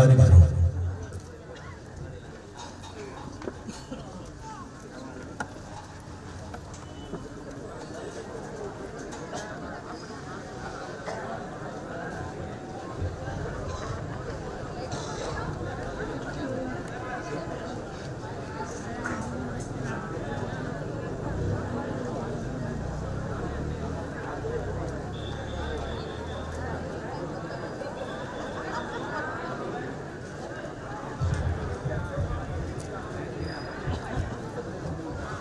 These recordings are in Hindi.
મહેરબાની કરો.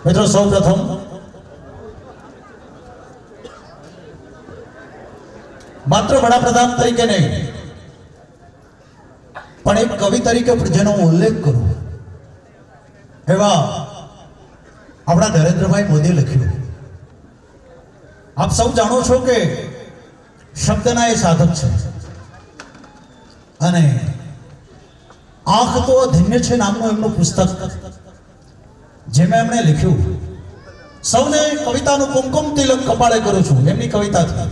મિત્રો સૌ પ્રથમ માત્ર વડાપ્રધાન તરીકે નહીં પણ એક કવિ તરીકે પણ જેનો ઉલ્લેખ કરું એવા આપણા નરેન્દ્રભાઈ મોદીએ લખ્યું. આપ સૌ જાણો છો કે શબ્દના એ સાધક છે અને આંખ તો ધન્ય છે નામનું એમનું પુસ્તક જેમાં એમણે લખ્યું, સૌને કવિતાનું કુમકુમ તિલક કપાળે કરું છું. એમની કવિતા છે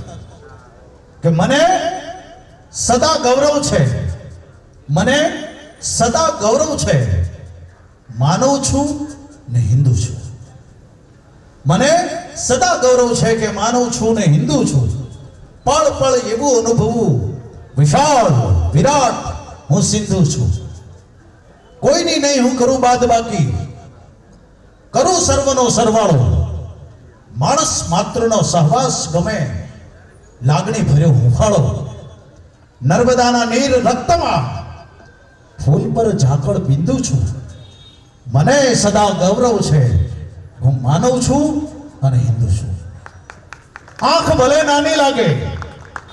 કે મને સદા ગૌરવ છે, મને સદા ગૌરવ છે, માનવ છું ને હિન્દુ છું. મને સદા ગૌરવ છે કે માનવ છું ને હિન્દુ છું. પળ પળ એવું અનુભવું વિશાળ વિરાટ હું સિંધુ છું. કોઈની નહીં હું કરું બાદ બાકી, કરું સર્વનો સરવાળો. માણસ માત્રનો સહવાસ ગમે, લાગણી ભર્યો હુંફાળો. નર્મદાના નીર રક્તમાં ફૂલ પર ઝાકળ બિંદુ છું. મને સદા ગૌરવ છે, હું માનવ છું અને હિન્દુ છું. આંખ ભલે નાની લાગે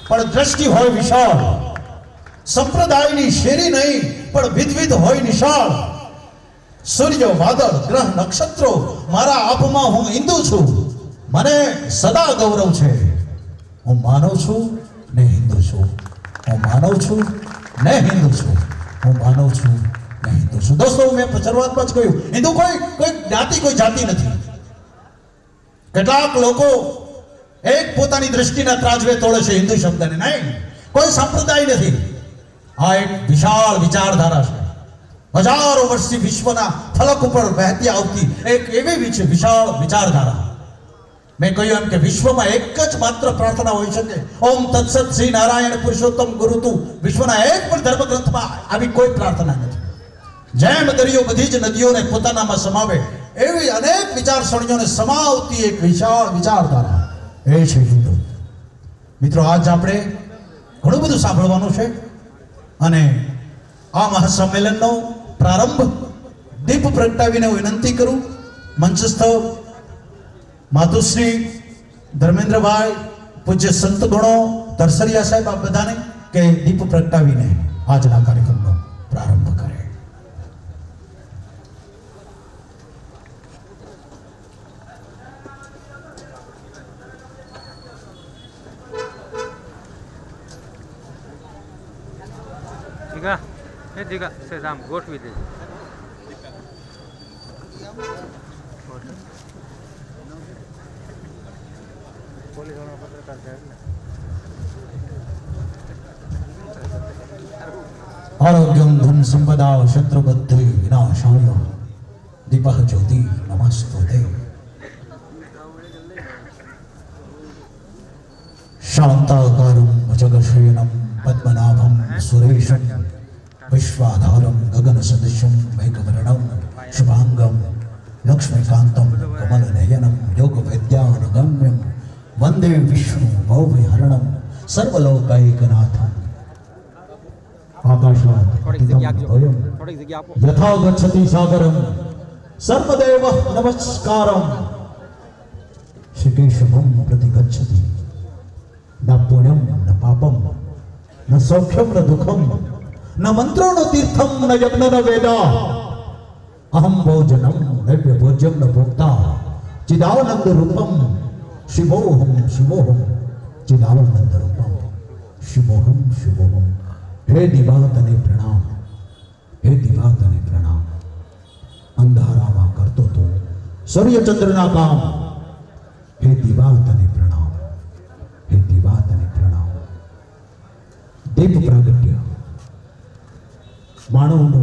પણ દ્રષ્ટિ હોય વિશાળ. સંપ્રદાયની શેરી નહીં પણ વિધવિધ હોય નિશાળ. સૂર્ય વાદળ ગ્રહ નક્ષત્રો મારા આપમાં હું હિન્દુ છું. મને સદા ગૌરવ છે, હું માનવ છું ને હિન્દુ છું. હું માનવ છું ને હિન્દુ છું. હું માનવ છું ને હિન્દુ છું. દોસ્તો મેં શરૂઆતમાં જ કહ્યું, હિન્દુ કોઈ જ્ઞાતિ કોઈ જાતિ નથી. કેટલાક લોકો એક પોતાની દ્રષ્ટિના ત્રાજવે તોડે છે હિન્દુ શબ્દને. નહીં, કોઈ સંપ્રદાય નથી. આ એક વિશાળ વિચારધારા છે. હજારો વર્ષથી વિશ્વના ફલક ઉપર વહેતી આવતી એક એવી વિશાળ વિચારધારા. મેં કહ્યું એમ કે વિશ્વમાં એક જ માત્ર પ્રાર્થના હોઈ શકે, ઓમ તત્સત શ્રી નારાયણ પુરુષોત્તમ ગુરુતુ. વિશ્વના એક પણ ધર્મગ્રંથમાં આવી કોઈ પ્રાર્થના નથી. જેમ દરિયો બધી જ નદીઓને પોતાનામાં સમાવે એવી અનેક વિચારસરણીઓને સમાવતી એક વિશાળ વિચારધારા એ છે હિન્દુ. મિત્રો આજ આપણે ઘણું બધું સાંભળવાનું છે અને આ મહાસંમેલનનો પ્રારંભ દીપ પ્રગટાવીને વિનંતી કરું મંચસ્થ માતુશ્રી ધર્મેન્દ્રભાઈ, પૂજ્ય સંત ગણો, દરસરિયા સાહેબ, આ બધાને કે દીપ પ્રગટાવીને આજના કાર્યક્રમનો પ્રારંભ કરે. દીઘા છે આમ ગોઠવી દેજો. આરોગ્યમ ધન સંપદા શત્રુબદ્ધિ વિનાશાય દીપઃ જ્યોતિ નમસ્તુતે. શાંતાકારમ ભુજગશયનમ પદ્મનાભમ સુરેશમ વિશ્વાધારમ ગગન સદૃશમ મેઘવર્ણમ શુભાંગમ લક્ષ્મીકાંતમ કમલનયનમ યોગ વિદ્યાનુગમ્યમ વંદે વિષ્ણુ ભવવિહરણમ સર્વલોકૈકનાથમ. આકાશાત યથા ગચ્છતિ સાગરમ સર્વદેવ નમસ્કારમ. શ્રીકેશવમ પ્રતિ ગચ્છતિ ન પુણ્યમ ન પાપમ ન સૌખ્યમ ન દુઃખમ ન મંત્રો ન તીર્થમ ન યજ્ઞ ન વેદા. અહમ ભોજનમ નૈવ્ય ભોજ્યમ ન ભોક્તા ચિદાનંદ રૂપમ શિવોહમ શિવોહમ ચિદાનંદ રૂપમ શિવોહમ શિવોહમ. હે દિવા તને પ્રણામ, હે દિવા તને પ્રણામ. અંધારામાં કરતો તો સૂર્યચંદ્રના કામ. હે દિવા તને પ્રણામ, હે દિવા તને પ્રણામ. દીપ પ્રાગટ્ય માનવનો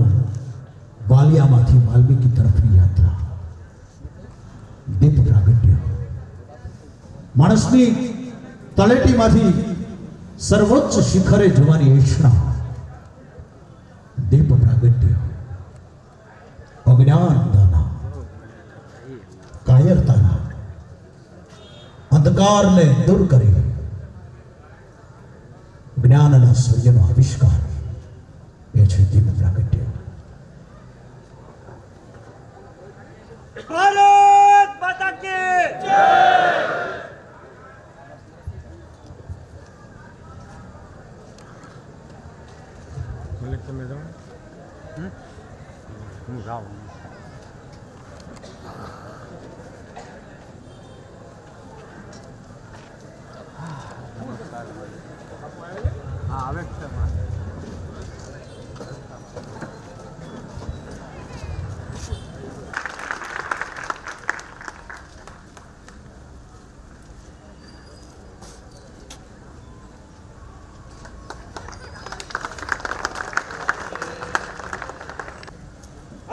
વાલિયામાંથી વાલ્મીકી તરફની યાત્રા, દીપ પ્રાગટ્ય, માણસની તળેટીમાંથી સર્વોચ્ચ શિખરે જવાની ઈચ્છા, દીપ પ્રાગટ્ય, અજ્ઞાનતાના, કાયરતાના અંધકારને દૂર કરી જ્ઞાનના સૂર્યનો આવિષ્કાર એ છે દીપ પ્રાગટ્ય. भारत माता की जय। તમે જાઓ હું જાઉં હા આવે છે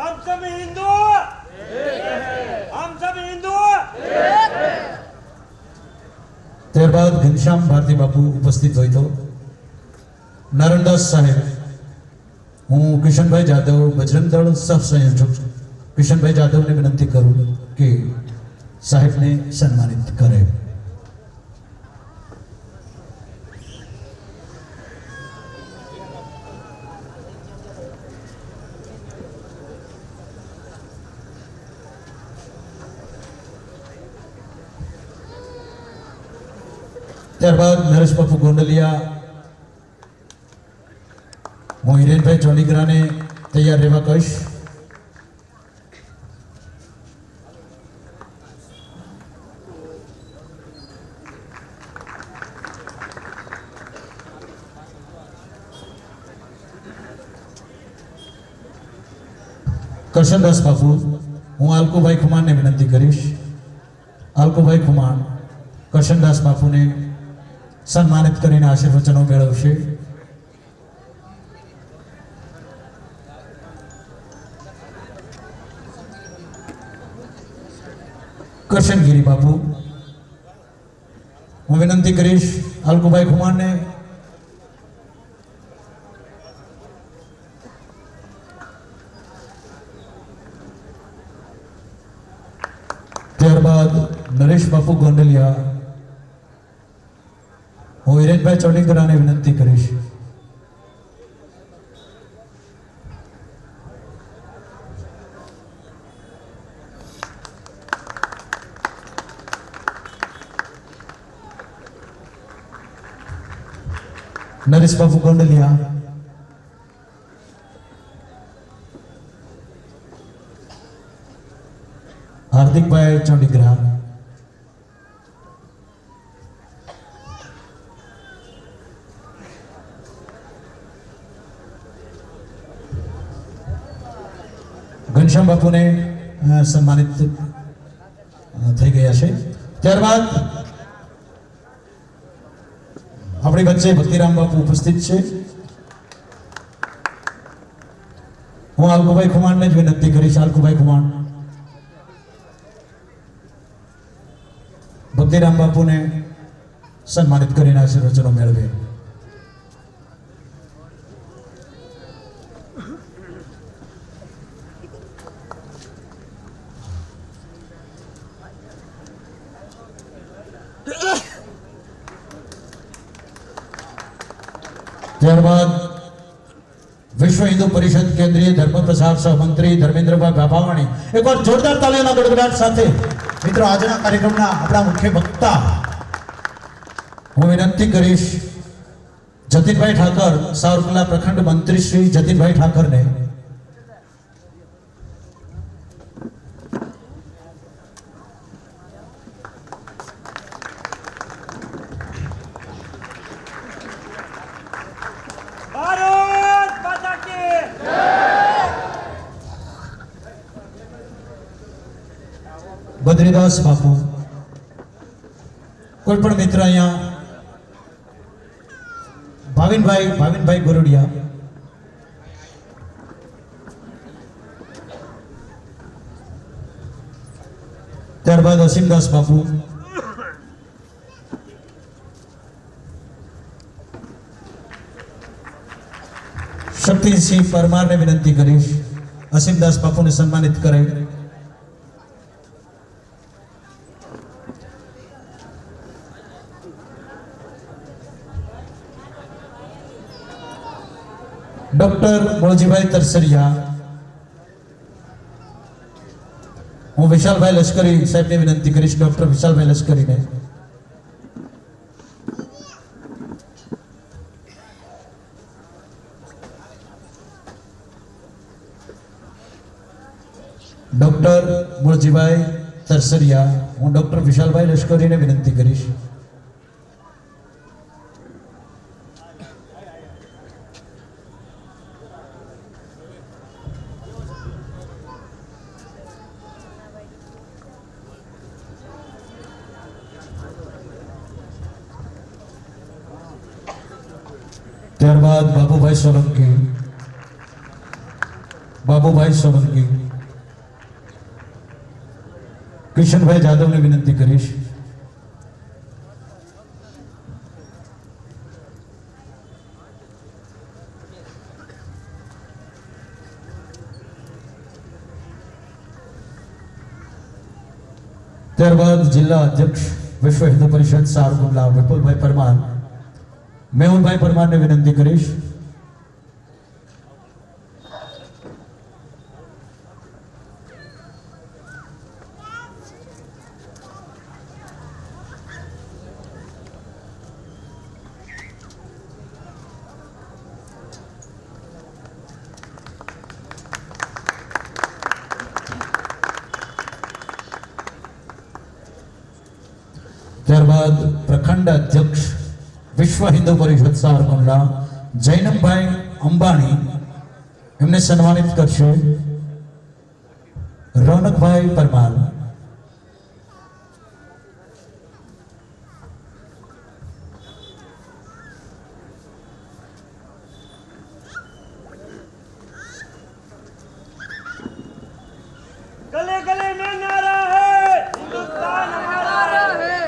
हम सब हिंदू, हम सब हिंदू। ત્યારબાદ ઘનશ્યામ ભારતી બાપુ ઉપસ્થિત હોય તો નારણદાસ સાહેબ, હું કિશનભાઈ જાદવ, બજરંગ દળ સહ સંયોજક કિશનભાઈ જાદવને વિનંતી કરું કે સાહેબને સન્માનિત કરે. ત્યારબાદ નરેશ બાપુ ગોંડલિયા, હું હિરેનભાઈ ચોલીગરાને તૈયાર રહેવા કહીશ. કરશનદાસ બાપુ, હું આલકુભાઈ ખુમાણને વિનંતી કરીશ. આલકુભાઈ ખુમાણ કરશનદાસ બાપુને સન્માનિત કરીને આશીર્વચનો મેળવશે. કરશનગીરી બાપુ, હું વિનંતી કરીશ આલકુભાઈ ખુમાણને ત્યારબાદ નરેશ બાપુ ગોંડલિયા, હું હિરેનભાઈ ચોલીગરાને વિનંતી કરીશ. નરેશ બાપુ ગોંડલિયા, હાર્દિકભાઈ ચોલીગરા, ઘનશ્યામ બાપુને સન્માનિત થઈ ગયા છે. ત્યારબાદ આપણી વચ્ચે ભક્તિરામ બાપુ ઉપસ્થિત છે. હું આલકુભાઈ ખુમાણને જ વિનંતી કરીશ. આલકુભાઈ ખુમાણ ભક્તિરામ બાપુને સન્માનિત કરીને આશીર્વચનો મેળવે. ત્યારબાદ વિશ્વ હિન્દુ પરિષદ કેન્દ્રીય ધર્મ પ્રસાર સહમંત્રી ધર્મેન્દ્રભાઈ ભાભાવાણી, એકવાર જોરદાર તાળીઓના ગડગડાટ સાથે મિત્રો આજના કાર્યક્રમના આપણા મુખ્ય વક્તા હું વિનંતી કરીશ જતીનભાઈ ઠાકર, સાવરકુંડલા પ્રખંડ મંત્રી શ્રી જતીનભાઈ ઠાકરને भारत माता की जय। બદ્રીદાસ બાપુ, કોઈ પણ મિત્ર અહીંયા ભાવિનભાઈ ગોરડિયા, ત્યારબાદ અસીમદાસ બાપુ, શક્તિસિંહ પરમારને વિનંતી કરીશ અસીમદાસ બાપુને સન્માનિત કરે. ડોક્ટર મોજીભાઈ તરસરિયા, હું વિશાલભાઈ લશ્કરી સાહેબને વિનંતી કરીશ, ડોક્ટર વિશાલભાઈ લશ્કરીને. ડોક્ટર મોજીભાઈ તરસરિયા, હું ડોક્ટર વિશાલભાઈ લશ્કરીને વિનંતી કરીશ. ત્યારબાદ બાબુભાઈ સોલંકી, કિશનભાઈ જાદવને વિનંતી કરીશ. ત્યારબાદ જિલ્લા અધ્યક્ષ વિશ્વ હિન્દુ પરિષદ સારગુંડલા વિપુલભાઈ પરમાર, મેહુલભાઈ પરમારને વિનંતી કરીશ. ત્યારબાદ પ્રખંડ અધ્યક્ષ વિશ્વ હિન્દુ પરિષદ સારગુંડલા જૈનમભાઈ અંબાણી, એમને સન્માનિત કરશે રોનકભાઈ પરમાર. गले गले में नारा है, हिंदुस्तान हमारा है.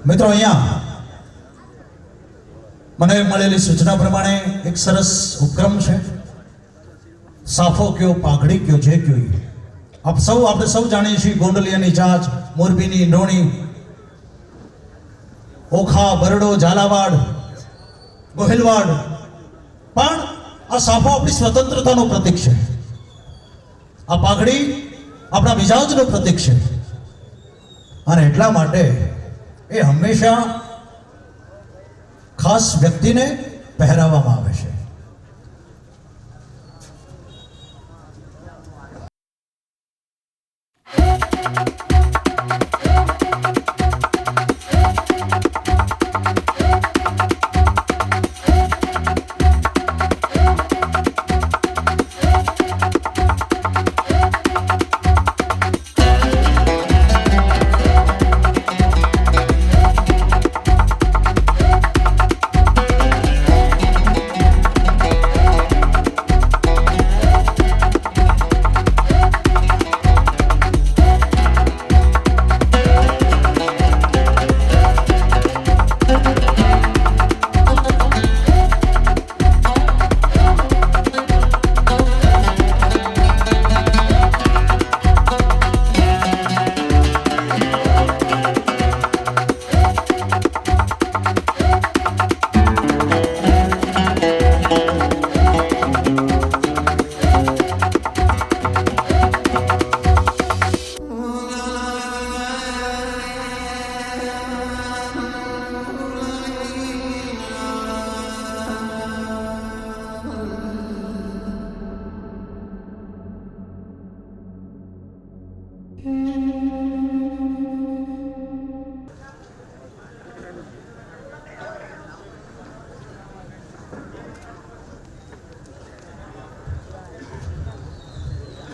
મિત્રો, અહીંયા મને મળેલી સૂચના પ્રમાણે એક સરસ ઉપક્રમ છે. સાફો કયો, પાઘડી કયો, જે કયો એ. આપણે સૌ જાણીએ છીએ ગોંડલિયાની ચાંચ, મોરબીની ઈંડોણી, ઓખા, બરડો, ઝાલાવાડ, ગોહિલવાડ, પણ આ સાફો આપણી સ્વતંત્રતાનું પ્રતીક છે. આ પાઘડી આપણા મિજાજનું પ્રતીક છે. અને એટલા માટે એ હંમેશા ખાસ વ્યક્તિને પહેરાવવામાં આવે છે.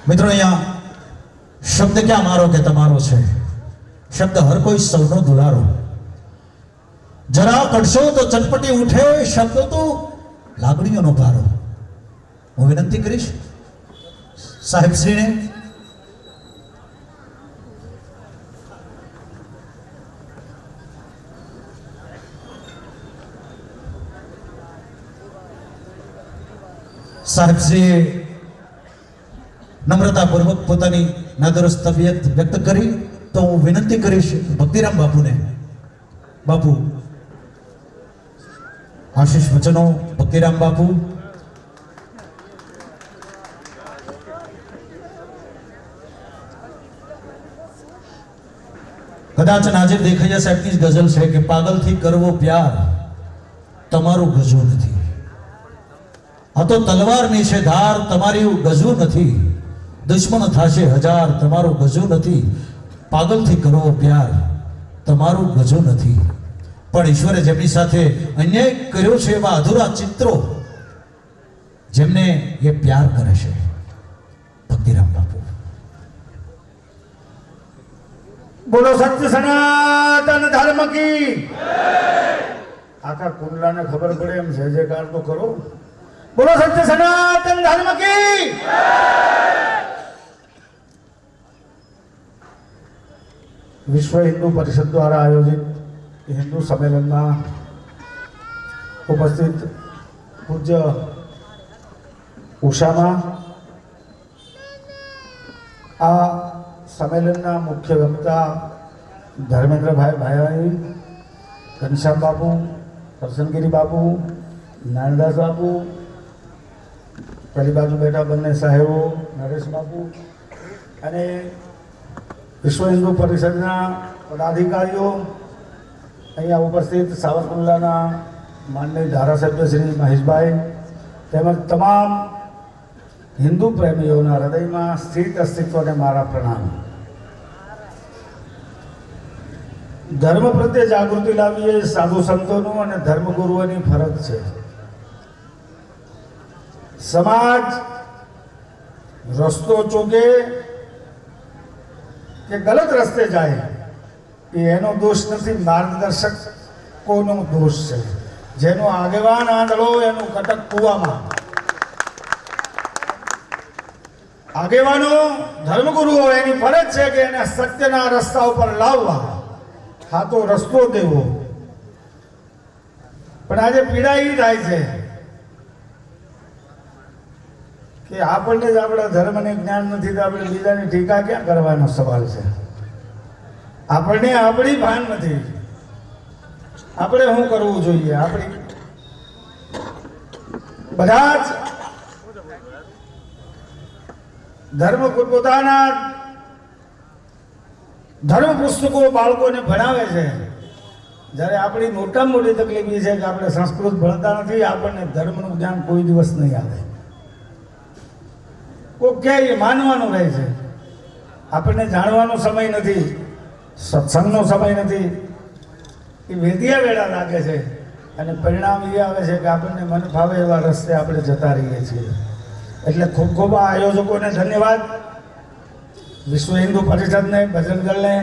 મિત્રો, અહીંયા શબ્દ ક્યાં મારો કે તમારો છે, શબ્દ હર કોઈ સૌનો દુલારો. જરા કડશો તો ચટપટી ઉઠે શબ્દો તો લાગણીઓનો ભારો. હું વિનંતી કરીશ સાહેબશ્રીને સાહેબશ્રીએ નમ્રતાપૂર્વક પોતાની નાદુરસ્ત તબિયત વ્યક્ત કરી તો હું વિનંતી કરીશ ભક્તિરામ બાપુને. બાપુ આશીષ વચનો. ભક્તિરામ બાપુ. કદાચ નાજીર દેખૈયા સાહેબની જ ગઝલ છે કે પાગલથી કરવો પ્યાર તમારું ગજુ નથી. આ તો તલવારની છે ધાર તમારી ગજુ નથી. દુશ્મન થાશે હજાર તમારું ગજુ નથી. પાગલથી કરવો પ્યાર તમારું ગજુ નથી. પણ ઈશ્વરે જેમની સાથે અન્યાય કર્યો છે એવા અધૂરા ચિત્રો જેમને એ પ્યાર કરે છે. ભક્તિરામ બાપુ. બોલો સત્ય સનાતન ધર્મ કી. આખા કુંડલાને ખબર પડે એમ છે જે કાર તો કરો. બોલો સત્ય સનાતન ધર્મ કી. વિશ્વ હિન્દુ પરિષદ દ્વારા આયોજિત હિન્દુ સંમેલનમાં ઉપસ્થિત પૂજ્ય ઉષામાં આ સંમેલનના મુખ્ય વક્તા ધર્મેન્દ્રભાઈ ભાઈ, ઘનશ્યામ બાપુ, કરશનગીરી બાપુ, નાનદાસ બાપુ, પેલી બાજુ બેઠા બંને સાહેબો નરેશ બાપુ અને વિશ્વ હિન્દુ પરિષદના પદાધિકારીઓ, અહીંયા ઉપસ્થિત સાવરકુંડલાના માનનીય ધારાસભ્ય શ્રી મહેશભાઈ તેમજ તમામ હિન્દુ પ્રેમીઓના હૃદયમાં સ્થિત અસ્તિત્વને મારા પ્રણામ. ધર્મ પ્રત્યે જાગૃતિ લાવવી એ સાધુ સંતોનું અને ધર્મગુરુઓની ફરજ છે. સમાજ રસ્તો ચૂકે કે ગલત રસ્તે જાય એ એનો દોષ નથી, માર્ગદર્શકોનો દોષ છે. જેનો આગેવાન આંધળો એનું કટક કૂવામાં. આગેવાનો ધર્મગુરુઓ એની ફરજ છે કે એને સત્યના રસ્તા ઉપર લાવવા, ખાતો રસ્તો દેવો. પણ આજે પીડા એ થાય છે કે આપણને જ આપણા ધર્મને જ્ઞાન નથી તો આપણે બીજાની ટીકા ક્યાં કરવાનો સવાલ છે. આપણને આપણી ભાન નથી, આપણે શું કરવું જોઈએ. આપણી બધા જ ધર્મ પોતાના ધર્મ પુસ્તકો બાળકોને ભણાવે છે. જ્યારે આપણી મોટામાં મોટી તકલીફ એ છે કે આપણે સંસ્કૃત ભણતા નથી, આપણને ધર્મનું જ્ઞાન કોઈ દિવસ નહીં આવે. કોઈ ક્યાંય માનવાનું રહે છે, આપણને જાણવાનો સમય નથી, સત્સંગનો સમય નથી. એ વેદિયા વેળા લાગે છે અને પરિણામ એ આવે છે કે આપણને મન ફાવે એવા રસ્તે આપણે જતા રહીએ છીએ. એટલે ખૂબ ખૂબ આ આયોજકોને ધન્યવાદ. વિશ્વ હિન્દુ પરિષદને, બજરંગ દળને,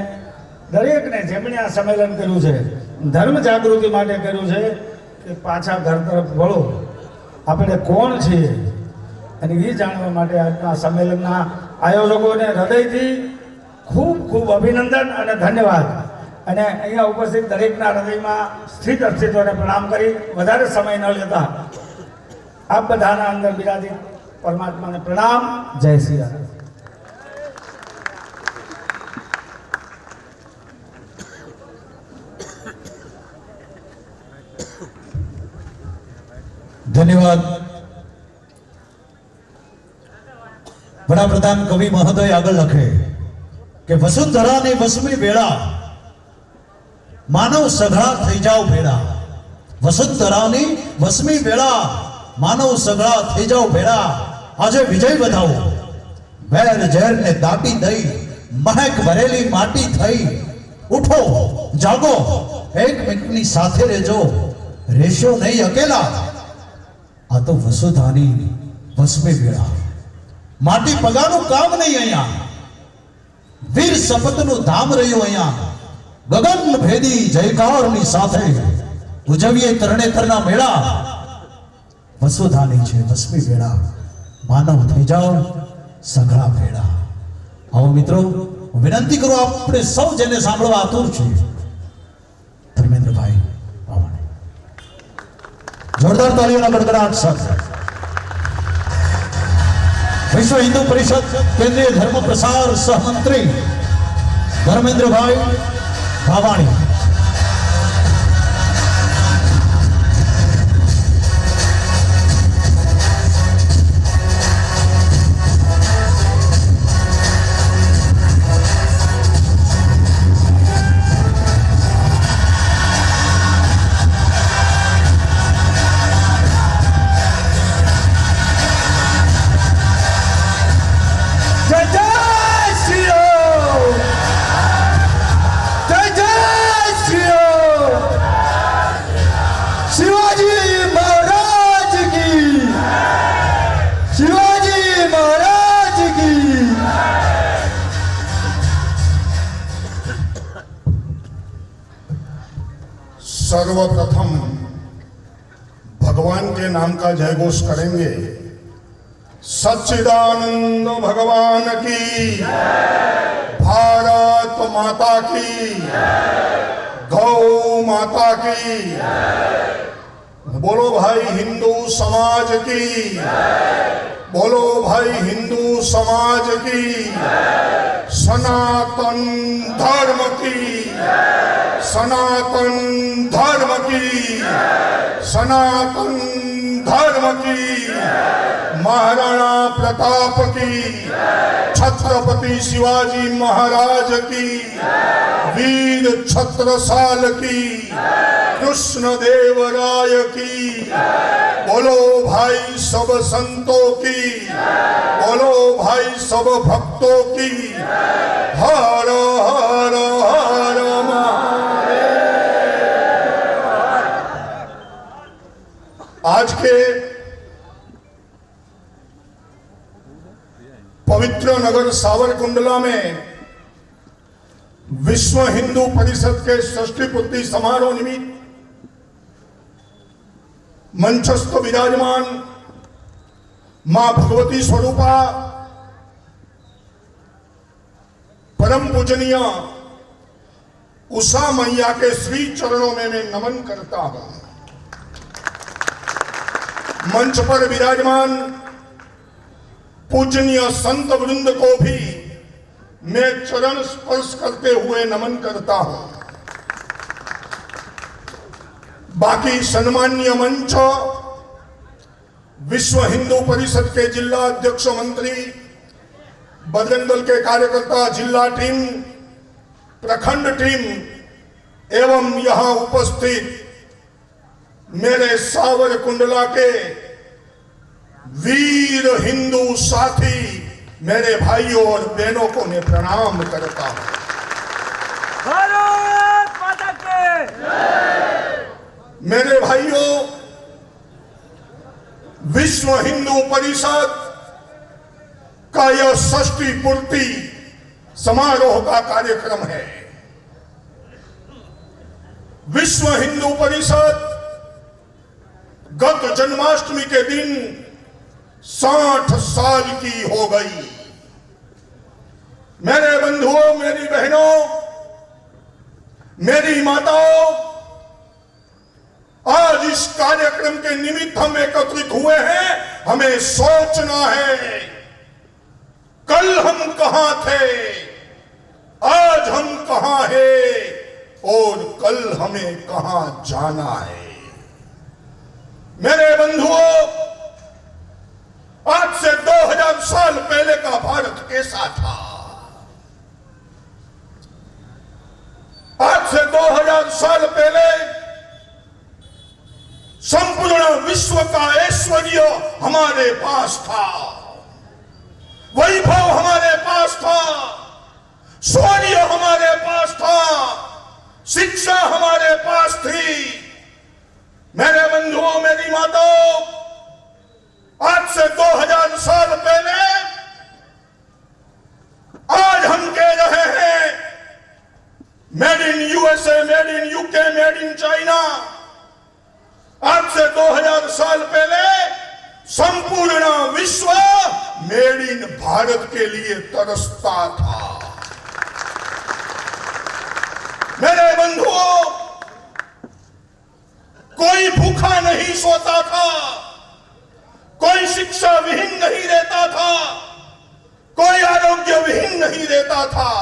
દરેકને જેમણે આ સંમેલન કર્યું છે, ધર્મ જાગૃતિ માટે કર્યું છે કે પાછા ઘર તરફ વળો, આપણે કોણ છીએ અને એ જાણવા માટે આજના સંમેલનના આયોજકોને હૃદયથી ખૂબ ખૂબ અભિનંદન અને ધન્યવાદ. અને અહીંયા ઉપસ્થિત દરેકના હૃદયમાં સ્થિત અસ્તિત્વને પ્રણામ કરી વધારે સમય ન લેતા આપ બધાના અંદર બિરાજી પરમાત્માને પ્રણામ. જય શ્રી રામ. ધન્યવાદ. વડાપ્રધાન કવિ મહોદય આગળ લખે કે વસુંધરાની વસમી વેળા માનવ સઘળા થઈ જાવ ભેળા. વસુંધરાની વસમી વેળા માનવ સઘળા થઈ જાવ ભેળા. આજે વિજય વધાવો, વેર ઝેર ને દાટી દઈ મહેક ભરેલી માટી થઈ. ઉઠો જાગો, એકમેકની સાથે રહેજો, રેશો નહીં અકેલા. આ તો વસુધાની વસમી વેળા. માટી પગાનું કામ નહીં અહીંયા, વીર શપથનું ધામ રહ્યું અહીંયા. ગગન ભેદી જયકારની સાથે ઉજવીએ તરણેતરના મેળા. વસુધાની છે વસમી વેળા, માનવ થઈ જાઓ સઘળા ભેળા. આવો મિત્રો, હું વિનંતી કરું, આપણે સૌ જેને સાંભળવા આતુર છે, ધર્મેન્દ્રભાઈ વાવાણી, જોરદાર તાળીઓના ગડગડાટ સાથે વિશ્વ હિન્દુ પરિષદ કેન્દ્રીય ધર્મ પ્રસાર સહમંત્રી ધર્મેન્દ્રભાઈ વાવાણી. જય જય શ્રી રામ! જય જય શ્રી રામ! શિવાજી મહારાજ કી! શિવાજી મહારાજ કી! सर्वप्रथम भगवान के नाम का जय घोष करेंगे। सच्चिदानंद भगवान की, भारत माता की, गौ माता की, बोलो भाई हिंदू समाज की, बोलो भाई हिंदू समाज की, सनातन धर्म की, सनातन धर्म की, सनातन धर्म की, महाराणा प्रताप की, छत्रपति शिवाजी महाराज की, वीर छत्रसाल की, कृष्ण देवराय की, बोलो भाई सब संतों की, बोलो भाई सब भक्तों की, हर हर हर महादेव। आज के पवित्र नगर सावरकुंडला में विश्व हिंदू परिषद के षष्ठी पूर्ति समारोह निमित्त मंचस्थ विराजमान मां भगवती स्वरूपा परम पूजनीय उषा मैया के श्री चरणों में मैं नमन करता हूं। मंच पर विराजमान पूजनीय संत वृंद को भी मैं चरण स्पर्श करते हुए नमन करता हूं। बाकी सम्मान्य मंच, विश्व हिंदू परिषद के जिला अध्यक्ष मंत्री, बजरंग दल के कार्यकर्ता, जिला टीम, प्रखंड टीम एवं यहां उपस्थित मेरे सावरकुंडला के वीर हिंदू साथी, मेरे भाइयों और बहनों को मैं प्रणाम करता हूं। भारत माता की मेरे भाइयों, विश्व हिंदू परिषद का यह षष्ठी पूर्ति समारोह का कार्यक्रम है। विश्व हिंदू परिषद गत जन्माष्टमी के दिन 60 साल की हो गई। मेरे बंधुओं, मेरी बहनों, मेरी माताओं, आज इस कार्यक्रम के निमित्त हम एकत्रित हुए हैं। हमें सोचना है, कल हम कहां थे, आज हम कहां हैं और कल हमें कहां जाना है। मेरे बंधुओं, आज से 2000 साल पहले का भारत कैसा था? आज से 2000 साल पहले संपूर्ण विश्व का ऐश्वर्य हमारे पास था, वैभव हमारे पास था, शौर्य हमारे पास था, शिक्षा हमारे पास थी। मेरे बंधुओं, मेरी माताओं, आज से 2000 साल पहले आज हम कह रहे हैं made in USA made in Bharat के लिए तरसता था। मेरे बंधुओं, कोई भूखा नहीं सोता था, कोई शिक्षा विहीन नहीं रहता था, कोई आरोग्य विहीन नहीं रहता था।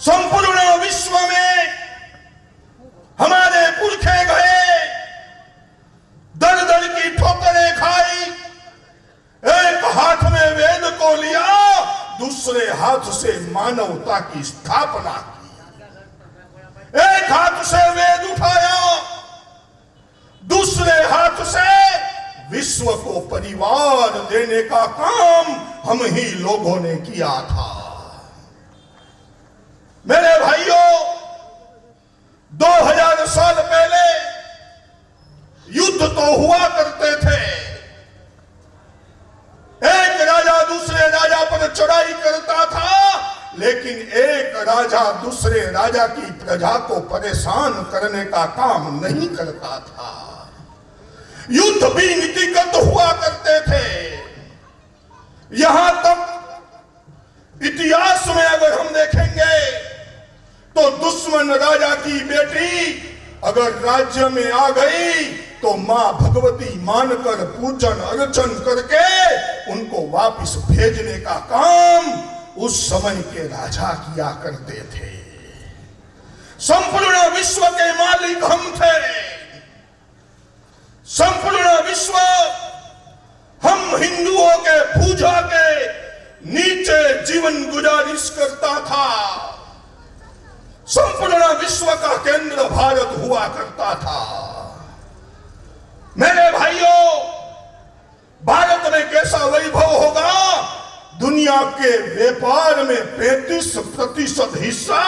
संपूर्ण विश्व में हमारे पुरखे गए, दर दर की ठोकरें खाई, एक हाथ में वेद को लिया, दूसरे हाथ से मानवता की स्थापना की। एक हाथ से वेद उठाया, दूसरे हाथ से विश्व को परिवार देने का काम हम ही लोगों ने किया था। मेरे भाइयों, 2000 साल पहले युद्ध तो हुआ करते थे, एक राजा दूसरे राजा पर चढ़ाई करता था, लेकिन एक राजा दूसरे राजा की प्रजा को परेशान करने का काम नहीं करता था। युद्ध भी नीतिगत हुआ करते थे। यहां तक इतिहास में अगर हम देखेंगे तो दुश्मन राजा की बेटी अगर राज्य में आ गई तो मां भगवती मानकर पूजन अर्चन करके उनको वापस भेजने का काम उस समय के राजा किया करते थे। संपूर्ण विश्व के मालिक हम थे। संपूर्ण विश्व हम हिंदुओं के पूजा के नीचे जीवन गुजारिश करता था। संपूर्ण विश्व का केंद्र भारत हुआ करता था। मेरे भाइयों, भारत में कैसा वैभव होगा? दुनिया के व्यापार में 35% हिस्सा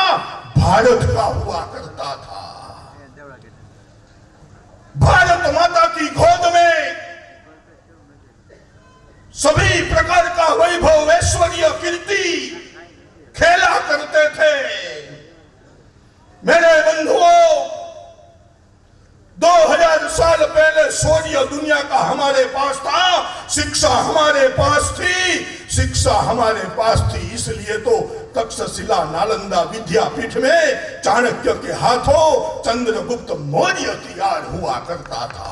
भारत का हुआ करता था। भारत माता की गोद में सभी प्रकार का वैभव, ऐश्वर्य, कीर्ति खेला करते थे। मेरे बंधुओं, 2000 साल पहले शौर्य दुनिया का हमारे पास था, शिक्षा हमारे पास थी, शिक्षा हमारे पास थी। इसलिए तो तक्षशिला नालंदा विद्यापीठ में चाणक्य के हाथों चंद्रगुप्त मौर्य तैयार हुआ करता था।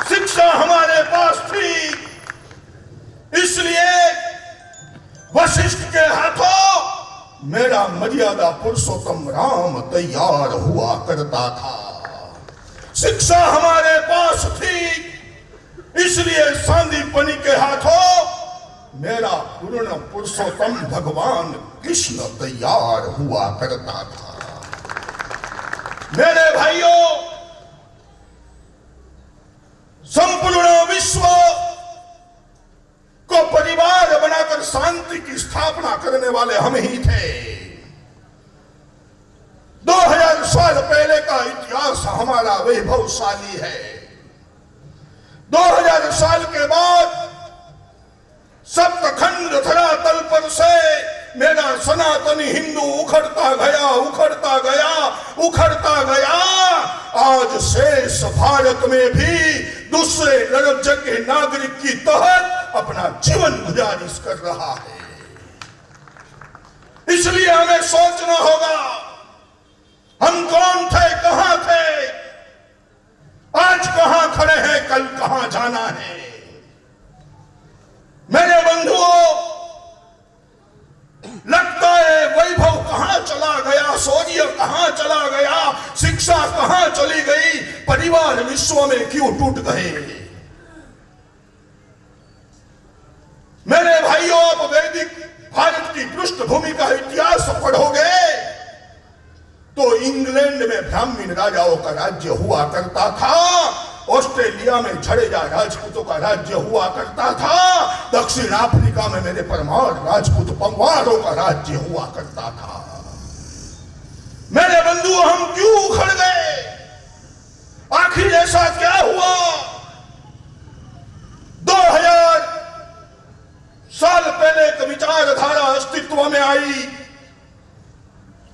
शिक्षा हमारे पास थी, इसलिए वशिष्ठ के हाथों मेरा मर्यादा पुरुषोत्तम राम तैयार हुआ करता था। शिक्षा हमारे पास थी, इसलिए सांदीपनि के हाथों मेरा पूर्ण पुरुषोत्तम भगवान कृष्ण तैयार हुआ करता था। मेरे भाइयों, संपूर्ण विश्व को परिवार बनाकर शांति की स्थापना करने वाले हम ही थे। 2000 साल पहले का इतिहास हमारा वैभवशाली है। 2000 साल के बाद सप्तखंड धरातल पर से मेरा सनातनी हिंदू उखड़ता गया, उखड़ता गया, उखड़ता गया। आज शेष भारत में भी दूसरे दर्जे के नागरिक की तहत अपना जीवन गुजारिश कर रहा है। इसलिए हमें सोचना होगा, हम कौन थे, कहां थे, आज कहां खड़े हैं, कल कहां जाना है। मेरे बंधुओं, लगता है वैभव कहां चला गया, शौर्य कहां चला गया, शिक्षा कहां चली गई, परिवार विश्व में क्यों टूट गए। मेरे भाइयों, आप वैदिक भारत की पृष्ठभूमि का इतिहास पढ़ोगे तो इंग्लैंड में ब्राह्मण राजाओं का राज्य हुआ करता था, ऑस्ट्रेलिया में झड़ेजा राजपूतों का राज्य हुआ करता था, दक्षिण अफ्रीका में मेरे परमार राजपूत पंवारों का राज्य हुआ करता था। मेरे बंधु, हम क्यों उखड़ गए? आखिर ऐसा क्या हुआ? 2000 साल पहले एक विचारधारा अस्तित्व में आई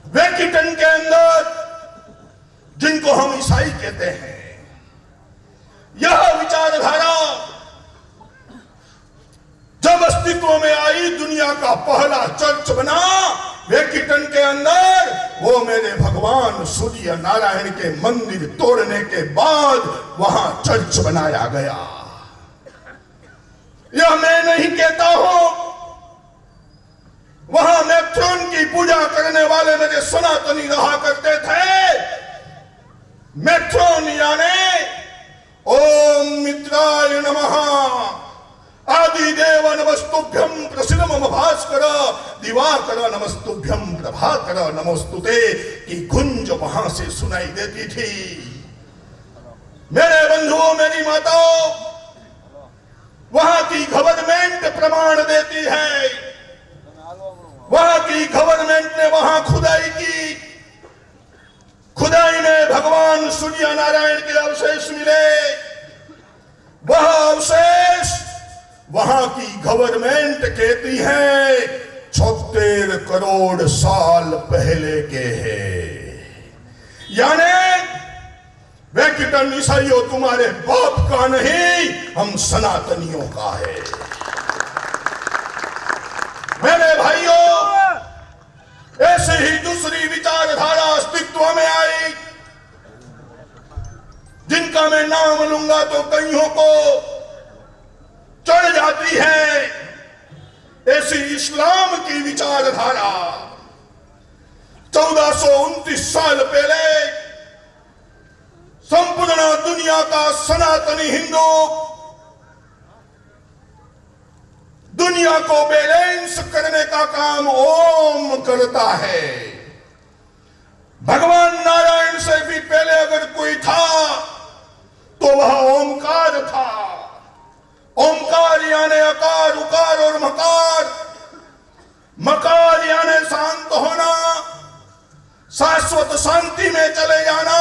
वेटिकन के अंदर, जिनको हम ईसाई कहते हैं। यह विचारधारा अस्तित्व में आई, दुनिया का पहला चर्च बना वेकिटन के अंदर, वो मेरे भगवान सूर्य नारायण के मंदिर तोड़ने के बाद वहां चर्च बनाया गया। यह मैं नहीं कहता हूं, वहां मैथ्रोन की पूजा करने वाले मेरे सनातनी रहा करते थे। मैथ्रोन यानी ओम मित्राय नमः, आदिदेव नमस्तुभ्यं प्रसिद्धम भास्कर, दिवाकर नमस्तुभ्यं प्रभाकर नमोस्तुते की गुंज वहां से सुनाई देती थी। मेरे बंधुओं, मेरी माताओं, वहां की गवर्नमेंट प्रमाण देती है, वहां की गवर्नमेंट ने वहां खुदाई की, खुदाई में भगवान सूर्य नारायण के अवशेष मिले। वह अवशेष वहां की गवर्नमेंट कहती है 76 करोड़ साल पहले के हैं। यानी वेकिटन ईसाइयों तुम्हारे बाप का नहीं, हम सनातनियों का है। मेरे भाइयों, ऐसे ही दूसरी विचारधारा अस्तित्व में आई, जिनका मैं नाम लूंगा तो कईयों को चढ़ जाती है। ऐसी इस्लाम की विचारधारा 1429 साल पहले संपूर्ण दुनिया का सनातनी हिंदू दुनिया को बैलेंस करने का काम ओम करता है। भगवान नारायण से भी पहले अगर कोई था तो वह ओमकार था। ओमकार यानी अकार, उकार और मकार। मकार यानी शांत होना, शाश्वत शांति में चले जाना।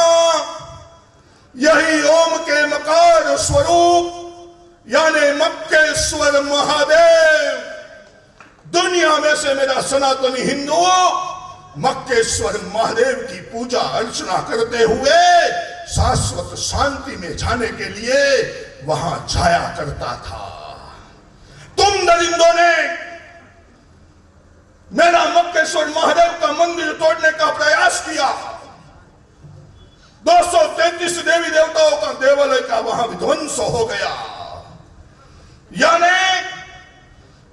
यही ओम के मकार स्वरूप यानी मक्केश्वर महादेव। दुनिया में से मेरा सनातनी हिंदू मक्केश्वर महादेव की पूजा अर्चना करते हुए शाश्वत शांति में जाने के लिए वहां जाया करता था। तुम दरिंदों ने मेरा मक्केश्वर महादेव का मंदिर तोड़ने का प्रयास किया। 233 देवी देवताओं का देवालय का वहां विध्वंस हो गया। यानी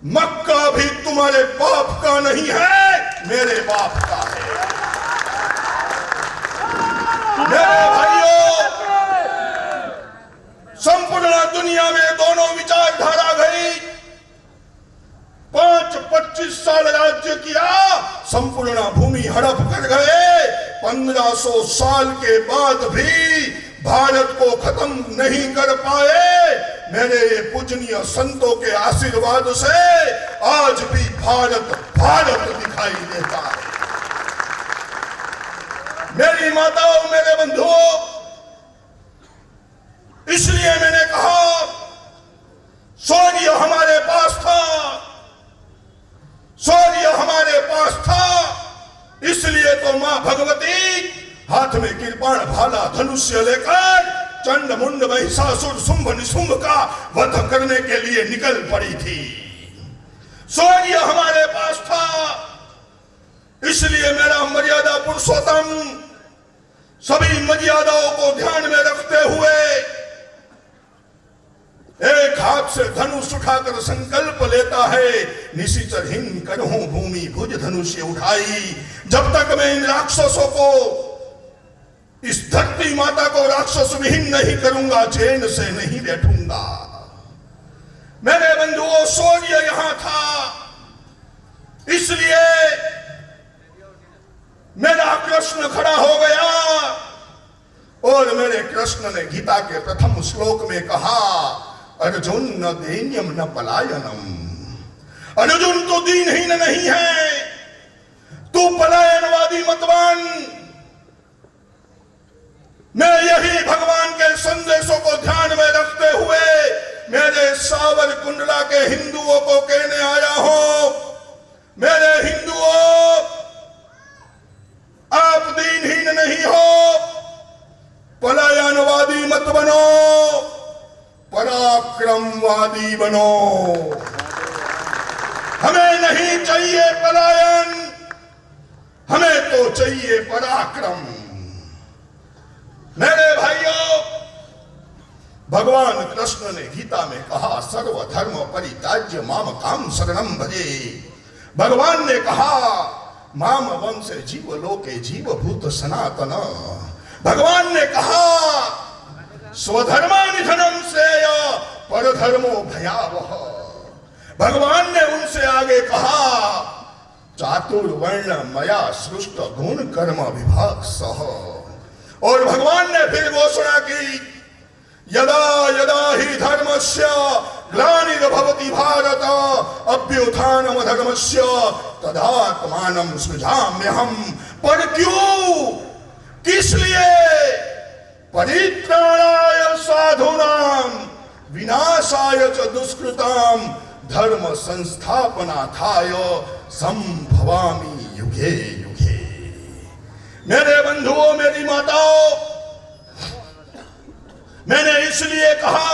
मक्का भी तुम्हारे बाप का नहीं है, मेरे बाप का है। मेरे भाइयों, संपूर्ण दुनिया में दोनों विचारधारा गई। 25 साल राज्य किया, संपूर्ण भूमि हड़प कर गए। 1500 साल के बाद भी भारत को खत्म नहीं कर पाए। मेरे ये पूजनीय संतों के आशीर्वाद से आज भी भारत भारत दिखाई देता है। मेरी माताओं, मेरे बंधुओं, इसलिए मैंने कहा सूर्य हमारे पास था, सूर्य हमारे पास था। इसलिए तो मां भगवती हाथ में कृपाण भाला धनुष्य लेकर चंड मुंड महिषासुर शुंभ निशुंभ का वध करने के लिए निकल पड़ी थी। सूर्य हमारे पास था। इसलिए मेरा मर्यादा पुरुषोत्तम सभी मर्यादाओं को ध्यान में रखते हुए एक हाथ से धनुष उठाकर संकल्प लेता है, निशिचर हिन करहूं भूमि भुज धनुष्य उठाई। जब तक मैं इन राक्षसों को, इस धरती माता को राक्षस विहीन नहीं करूंगा, चैन से नहीं बैठूंगा। मेरे बंधुओं, सूर्य यहां था। इसलिए मेरा कृष्ण खड़ा हो गया और मेरे कृष्ण ने गीता के प्रथम श्लोक में कहा, अर्जुन न दैन्यम न पलायनम। अर्जुन तो दीनहीन नहीं है, तू पलायनवादी मत बन। मैं यही भगवान के संदेशों को ध्यान में रखते हुए मेरे सावर कुंडला के हिंदुओं को कहने आया हूं, मेरे हिंदुओं, आप दीनहीन नहीं हो, पलायनवादी मत बनो, पराक्रमवादी बनो। नहीं चाहिए पलायन, हमें तो चाहिए पराक्रम। मेरे भाइयों, भगवान कृष्ण ने गीता में कहा सर्वधर्म परित्याज्य माम काम शरणम भजे। भगवान ने कहा माम वंश जीव लोके जीव भूत सनातन। भगवान ने कहा स्वधर्मानिधनम श्रेय परधर्मो भयावह। भगवान ने उनसे आगे कहा चातुर्वर्ण मया सृष्ट गुण कर्म विभाग सह। और भगवान ने फिर घोषणा की यदा यदा ही धर्मस्य ग्लानिर्भवति भारत अभ्युत्थानम धर्मस्य तदात्मानं सृजाम्यहम्। पर क्यों, किस लिए? परित्राणाय साधूनां विनाशाय च दुष्कृतां धर्म संस्थापनार्थाय संभवामि युगे युगे। मेरे बंधुओं, मेरी माताओं, मैंने इसलिए कहा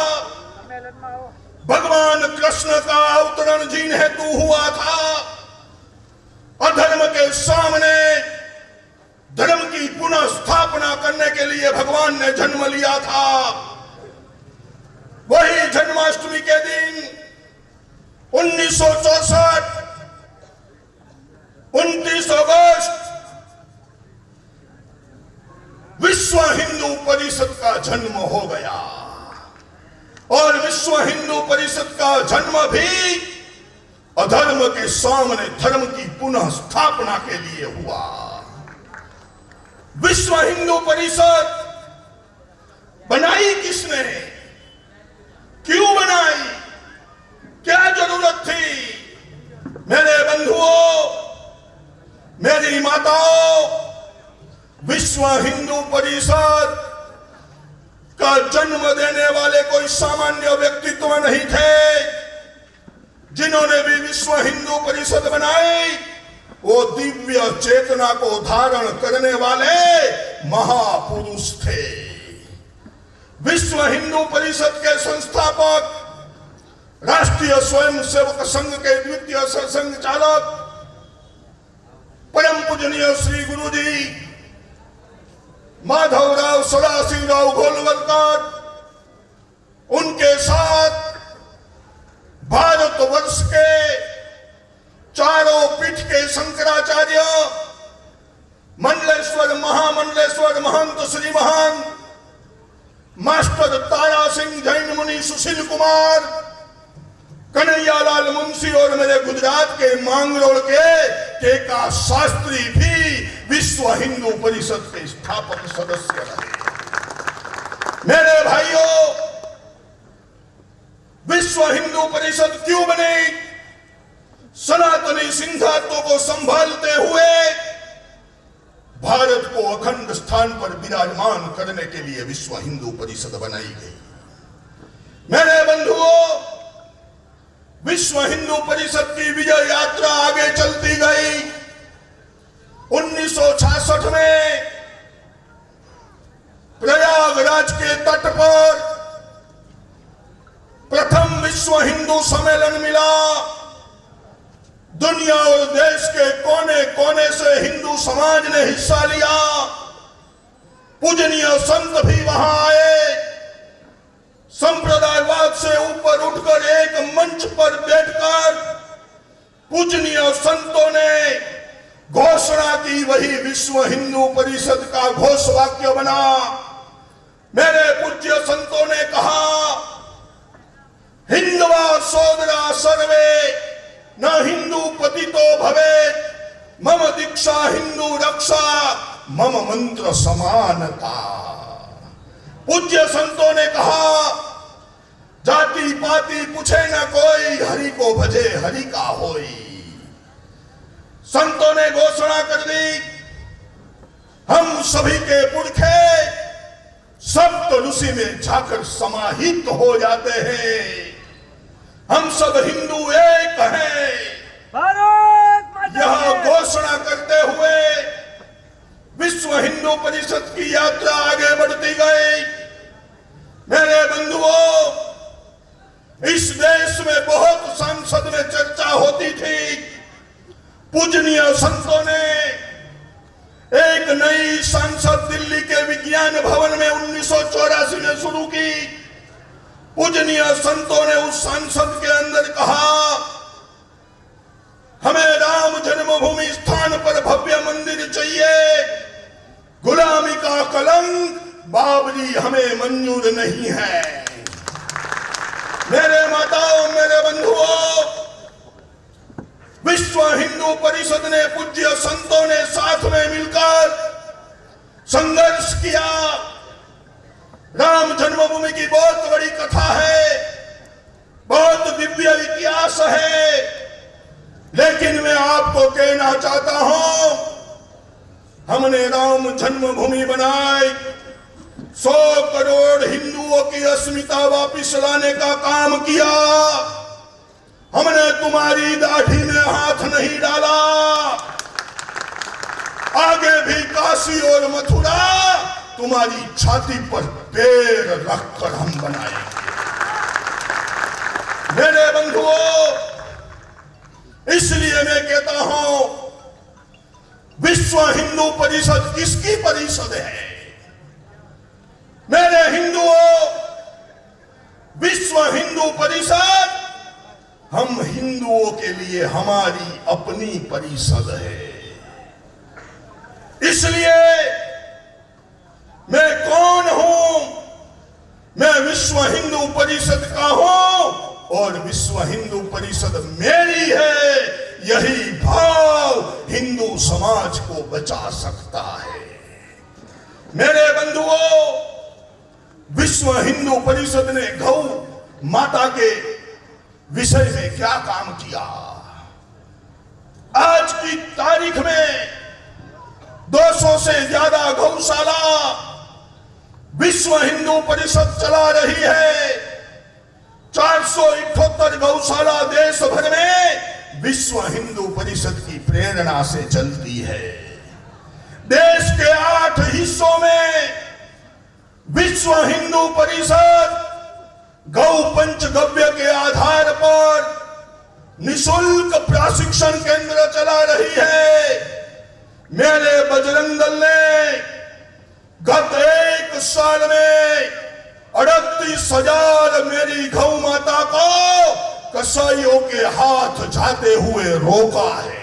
भगवान कृष्ण का अवतरण जिन हेतु हुआ था। अधर्म के सामने धर्म की पुनः स्थापना करने के लिए भगवान ने जन्म लिया था। वही जन्माष्टमी के दिन 1964 29 अगस्त विश्व हिंदू परिषद का जन्म हो गया। और विश्व हिंदू परिषद का जन्म भी अधर्म के सामने धर्म की पुनः स्थापना के लिए हुआ। विश्व हिंदू परिषद बनाई किसने, क्यों बनाई, क्या जरूरत थी? मेरे बंधुओं, मेरी माताओं, विश्व हिंदू परिषद का जन्म देने वाले कोई सामान्य व्यक्तित्व नहीं थे। जिन्होंने भी विश्व हिंदू परिषद बनाई वो दिव्य चेतना को धारण करने वाले महापुरुष थे। विश्व हिंदू परिषद के संस्थापक, राष्ट्रीय स्वयंसेवक संघ के द्वितीय सरसंघचालक परम पूजनीय श्री गुरु जी माधवराव सदाशिवराव गोलवलकर, उनके साथ भारतवर्ष के चारों पीठ के शंकराचार्य, मंडलेश्वर महामंडलेश्वर महंत श्री महान मास्टर तारा सिंह जैन मुनि, सुशील कुमार, कन्हैयालाल मुंशी और मेरे गुजरात के मांगरोल के केका शास्त्री भी विश्व हिंदू परिषद के स्थापक सदस्य रहे। मेरे भाइयों, विश्व हिंदू परिषद क्यों बनी? सनातनी सिद्धांतों को संभालते हुए भारत को अखंड स्थान पर विराजमान करने के लिए विश्व हिंदू परिषद बनाई गई। मेरे बंधुओं, विश्व हिंदू परिषद की विजय यात्रा आगे चलती गई। 1966 में प्रयागराज के तट पर प्रथम विश्व हिंदू सम्मेलन मिला। दुनिया और देश के कोने कोने से हिंदू समाज ने हिस्सा लिया। पूजनीय संत भी वहां आए। संप्रदायवाद से ऊपर उठकर एक मंच पर बैठकर पूजनीय संतों ने घोषणा की, वही विश्व हिंदू परिषद का घोषवाक्य बना। मेरे पूज्य संतों ने कहा, हिंदवा सोदरा सर्वे न हिंदू पतितो भवेत्, मम दीक्षा हिंदू रक्षा, मम मंत्र समानता। पूज्य संतों ने कहा, जाति पाति पूछे न कोई, हरि को भजे हरि का होई। संतों ने घोषणा कर दी, हम सभी के पुरखे सप्त ऋषि में जाकर समाहित हो जाते हैं। हम सब हिंदू एक हैं। भारत माता यह घोषणा करते हुए विश्व हिंदू परिषद की यात्रा आगे बढ़ती गई। मेरे बंधुओं, इस देश में बहुत संसद में चर्चा होती थी पूजनीय संतों ने एक नई संसद दिल्ली के विज्ञान भवन में 1984 में शुरू की। पूजनीय संतों ने उस संसद के अंदर कहा, हमें राम जन्मभूमि स्थान पर भव्य मंदिर चाहिए, गुलामी का कलंक बाबरी हमें मंजूर नहीं है। मेरे माताओं, मेरे बंधुओं, विश्व हिंदू परिषद ने, पूज्य संतों ने साथ में मिलकर संघर्ष किया। राम जन्मभूमि की बहुत बड़ी कथा है, बहुत दिव्य इतिहास है, लेकिन मैं आपको कहना चाहता हूं, हमने राम जन्मभूमि बनाई, 100 करोड़ हिंदुओं की अस्मिता वापिस लाने का काम किया। हमने तुम्हारी दाढ़ी में हाथ नहीं डाला। आगे भी काशी और मथुरा तुम्हारी छाती पर पैर रखकर हम बनाएंगे। मेरे बंधुओं, इसलिए मैं कहता हूं, विश्व हिंदू परिषद किसकी परिषद है? मेरे हिंदुओं, विश्व हिंदू परिषद हम हिंदुओं के लिए हमारी अपनी परिषद है। इसलिए मैं कौन हूं? मैं विश्व हिंदू परिषद का हूं और विश्व हिंदू परिषद मेरी है। यही भाव हिंदू समाज को बचा सकता है। मेरे बंधुओं, विश्व हिंदू परिषद ने गौ माता के विषय में क्या काम किया? आज की तारीख में 200 से ज्यादा गौशाला विश्व हिंदू परिषद चला रही है। 478 गौशाला देश भर में विश्व हिंदू परिषद की प्रेरणा से चलती है। देश के 8 हिस्सों में विश्व हिंदू परिषद गौ पंचगव्य के आधार पर निशुल्क प्रशिक्षण केंद्र चला रही है। मेरे बजरंग दल ने गत 1 साल में 38,000 मेरी गौ माता को कसाईयों के हाथ जाते हुए रोका है।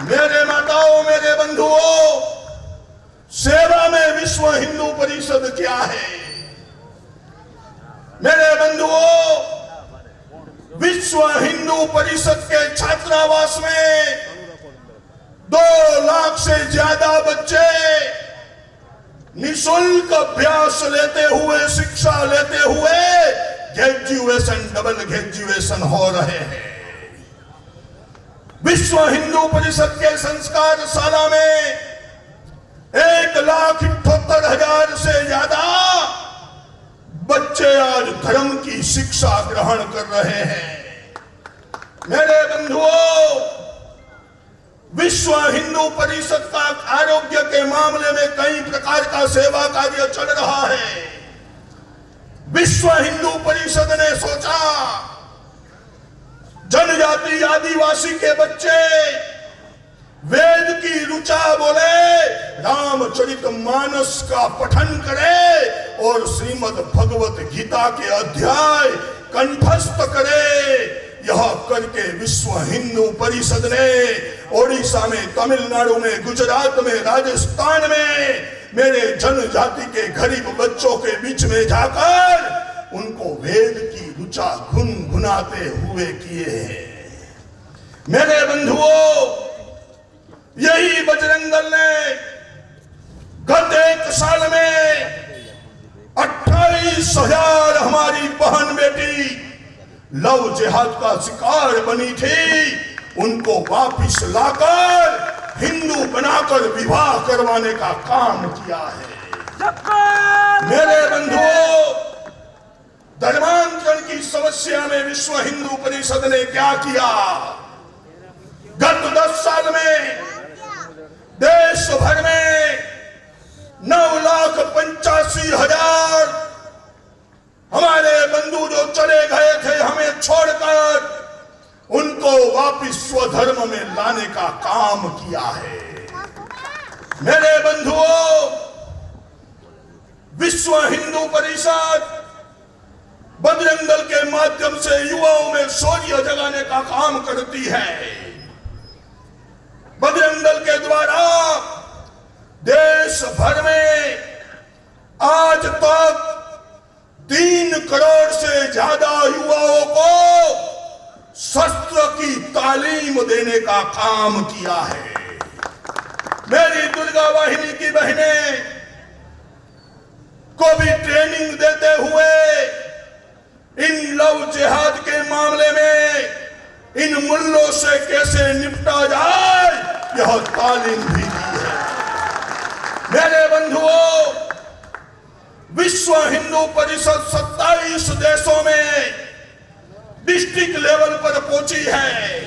मेरे माताओं, मेरे बंधुओं, सेवा में विश्व हिंदू परिषद क्या है? मेरे बंधुओं, विश्व हिंदू परिषद के छात्रावास में 2 लाख से ज्यादा बच्चे निशुल्क अभ्यास लेते हुए, शिक्षा लेते हुए ग्रेजुएशन, डबल ग्रेजुएशन हो रहे हैं। विश्व हिंदू परिषद के संस्कार शाला में 1,78,000 से ज्यादा बच्चे आज धर्म की शिक्षा ग्रहण कर रहे हैं। मेरे बंधुओं, विश्व हिंदू परिषद का आरोग्य के मामले में कई प्रकार का सेवा कार्य चल रहा है। विश्व हिंदू परिषद ने सोचा, जनजाति आदिवासी के बच्चे वेद की ऋचा बोले, रामचरितमानस का पठन करे और श्रीमद् भगवत गीता के अध्याय कंठस्थ करे। यह करके विश्व हिंदू परिषद ने ओडिशा में, तमिलनाडु में, गुजरात में, राजस्थान में मेरे जनजाति के गरीब बच्चों के बीच में जाकर उनको वेद की ऋचा गुनगुनाते हुए किए हैं। मेरे बंधुओं, यही बजरंग दल ने गत 1 साल में 28,000 हमारी बहन बेटी लव जिहाद का शिकार बनी थी, उनको वापिस लाकर हिंदू बनाकर विवाह करवाने का काम किया है। मेरे बंधुओं, धर्मांतरण की समस्या में विश्व हिंदू परिषद ने क्या किया? गत 10 साल में देश भर में 9,85,000 हमारे बंधु जो चले गए थे हमें छोड़कर, उनको वापिस विश्व धर्म में लाने का काम किया है। मेरे बंधुओं, विश्व हिंदू परिषद बजरंग दल के माध्यम से युवाओं में शौर्य जगाने का काम करती है। बजरंग दल के द्वारा देश भर में आज तक 3 करोड़ से ज्यादा युवाओं को शस्त्र की तालीम देने का काम किया है। मेरी दुर्गा वाहिनी की बहनें को भी ट्रेनिंग देते हुए इन लव जिहाद के मामले में इन मुल्लों से कैसे निपटा जाए, यह तालीम भी दी है। मेरे बंधुओं, विश्व हिंदू परिषद 27 देशों में डिस्ट्रिक्ट लेवल पर पहुंची है।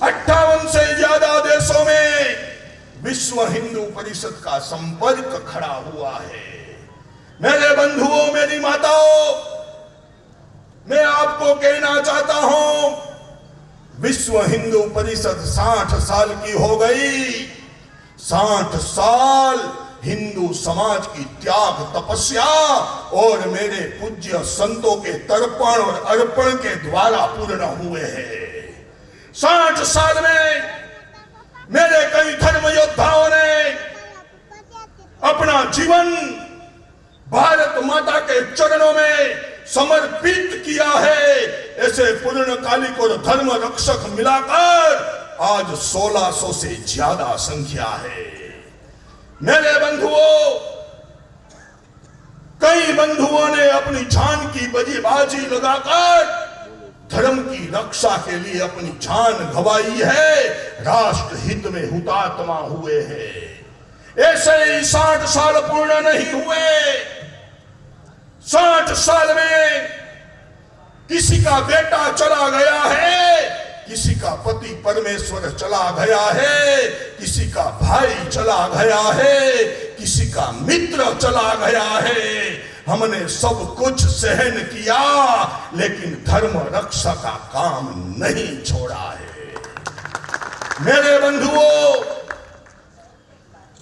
58 से ज्यादा देशों में विश्व हिंदू परिषद का संपर्क खड़ा हुआ है। मेरे बंधुओं, मेरी माताओं, मैं आपको कहना चाहता हूं, विश्व हिंदू परिषद 60 साल की हो गई। 60 साल हिंदू समाज की त्याग तपस्या और मेरे पूज्य संतों के तर्पण और अर्पण के द्वारा पूर्ण हुए हैं। 60 साल में मेरे कई धर्म योद्धाओं ने अपना जीवन भारत माता के चरणों में समर्पित किया है। ऐसे पूर्णकालिक और धर्म रक्षक मिलाकर आज 1600 से ज्यादा संख्या है। मेरे बंधुओं, कई बंधुओं ने अपनी जान की बाजी लगाकर धर्म की रक्षा के लिए अपनी जान गंवाई है, राष्ट्र हित में हुतात्मा हुए हैं। ऐसे ही 60 साल पूर्ण नहीं हुए। 60 साल में किसी का बेटा चला गया है, किसी का पति परमेश्वर चला गया है, किसी का भाई चला गया है, किसी का मित्र चला गया है। हमने सब कुछ सहन किया, लेकिन धर्म रक्षा का काम नहीं छोड़ा है। मेरे बंधुओं,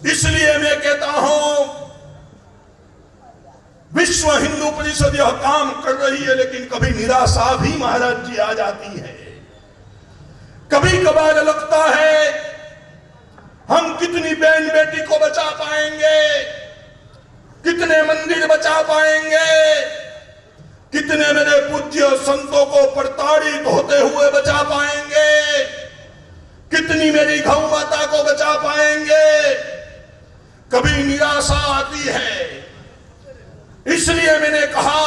इसलिए मैं कहता हूं, विश्व हिंदू परिषद यह काम कर रही है, लेकिन कभी निराशा भी महाराज जी आ जाती है। कभी कभार लगता है हम कितनी बहन बेटी को बचा पाएंगे, कितने मंदिर बचा पाएंगे, कितने मेरे पूज्य संतों को प्रताड़ित होते हुए बचा पाएंगे, कितनी मेरी गौ माता को बचा पाएंगे। कभी निराशा आती है। इसलिए मैंने कहा,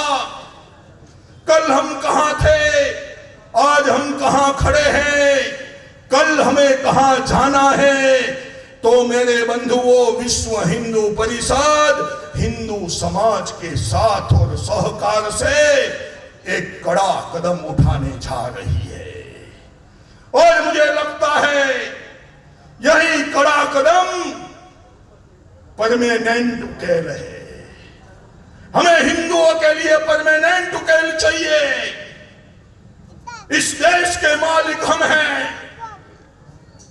कल हम कहां थे, आज हम कहां खड़े हैं, कल हमें कहां जाना है। तो मेरे बंधुओं, विश्व हिंदू परिषद हिंदू समाज के साथ और सहकार से एक कड़ा कदम उठाने जा रही है। और मुझे लगता है यही कड़ा कदम परमानेंट उकेल है। हमें हिंदुओं के लिए परमानेंट उकेल चाहिए। इस देश के मालिक हम हैं।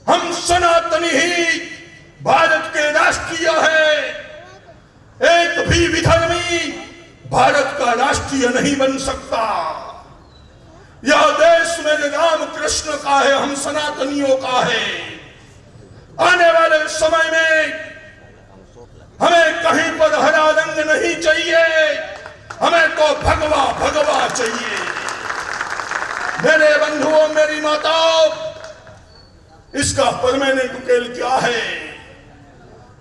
हम सनातनी ही भारत के राष्ट्रीय है। एक भी विधर्मी भारत का राष्ट्रीय नहीं बन सकता। यह देश मेरे राम कृष्ण का है, हम सनातनियों का है। आने वाले समय में हमें कहीं पर हरा रंग नहीं चाहिए, हमें तो भगवा भगवा चाहिए। मेरे बंधुओं, मेरी माताओं, इसका परमानेंट उकेल क्या है?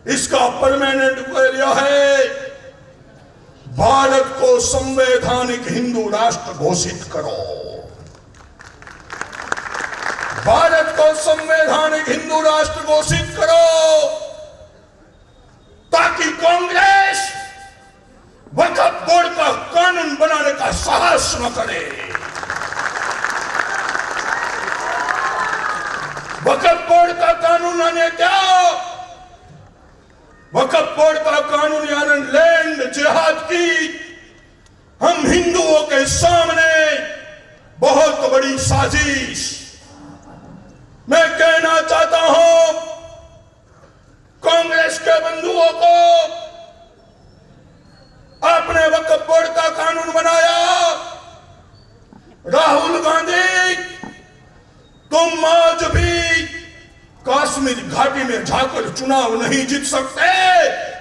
इसका परमानेंट उकेल यह है, भारत को संवैधानिक हिंदू राष्ट्र घोषित करो। भारत को संवैधानिक हिंदू राष्ट्र घोषित करो, ताकि कांग्रेस वक्फ बोर्ड का कानून बनाने का साहस न करे। वक्फ बोर्ड का कानून यानी क्या? वक्फ बोर्ड का कानून यानी लैंड जिहाद की हम हिंदुओं के सामने बहुत बड़ी साजिश, हूं कांग्रेस के बंधुओं को, आपने वक्फ बोर्ड का कानून बनाया। राहुल गांधी, तुम आज भी कश्मीर घाटी में जाकर चुनाव नहीं जीत सकते।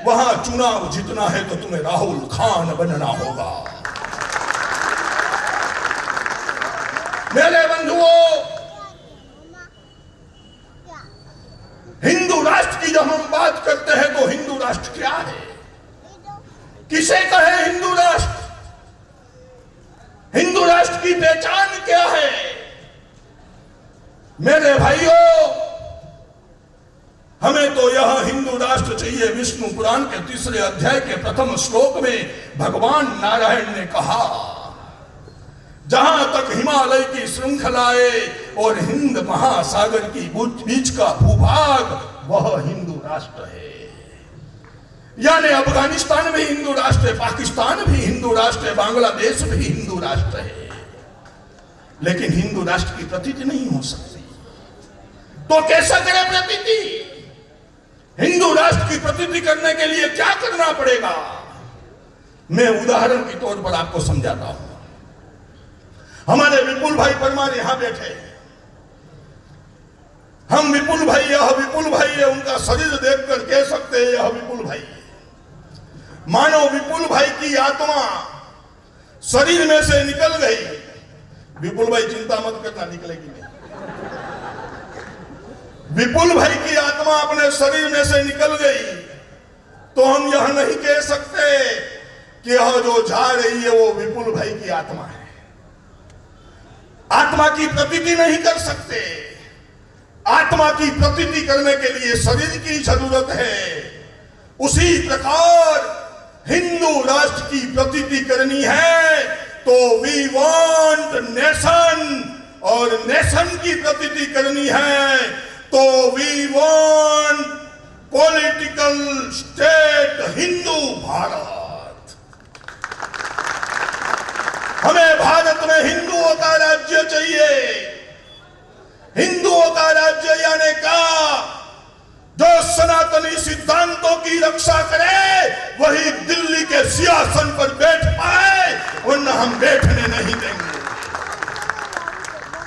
वहां चुनाव जीतना है तो तुम्हें राहुल खान बनना होगा। मेरे बंधुओं, हिंदू राष्ट्र की जब हम बात करते हैं तो हिंदू राष्ट्र क्या है, किसे कहे हिंदू राष्ट्र? हिंदू राष्ट्र की पहचान क्या है? मेरे भाइयों, हमें तो यह हिंदू राष्ट्र चाहिए। विष्णु पुराण के 3 अध्याय के प्रथम श्लोक में भगवान नारायण ने कहा, जहां तक हिमालय की श्रृंखलाएं और हिंद महासागर की बीच का भूभाग, वह हिंदू राष्ट्र है। यानी अफगानिस्तान भी हिंदू राष्ट्र है, पाकिस्तान भी हिंदू राष्ट्र है, बांग्लादेश भी हिंदू राष्ट्र है। लेकिन हिंदू राष्ट्र की प्रतीति नहीं हो सकती। तो कैसा करे प्रतीति? हिंदू राष्ट्र की प्रतीति करने के लिए क्या करना पड़ेगा? मैं उदाहरण के तौर पर आपको समझाता हूं। हमारे विपुल भाई परमार यहां बैठे हैं। हम विपुल भाई, यह विपुल भाई है, उनका शरीर देखकर कह सकते हैं यह विपुल भाई है। मानो विपुल भाई की आत्मा शरीर में से निकल गई। विपुल भाई चिंता मत करना, निकलेगी नहीं। विपुल भाई की आत्मा अपने शरीर में से निकल गई तो हम यह नहीं कह सकते कि यह जो जा रही है वो विपुल भाई की आत्मा है। आत्मा की प्रतीति नहीं कर सकते। आत्मा की प्रतीति करने के लिए शरीर की जरूरत है। उसी प्रकार हिंदू राष्ट्र की प्रतीति करनी है तो वी वांट नेशन, और नेशन की प्रतीति करनी है तो we want political state Hindu Bharat. हमें भारत में हिंदुओं का राज्य चाहिए। हिंदुओं का राज्य यानी क्या? जो सनातनी सिद्धांतों की रक्षा करे वही दिल्ली के सिंहासन पर बैठ पाए, वरना हम बैठने नहीं देंगे।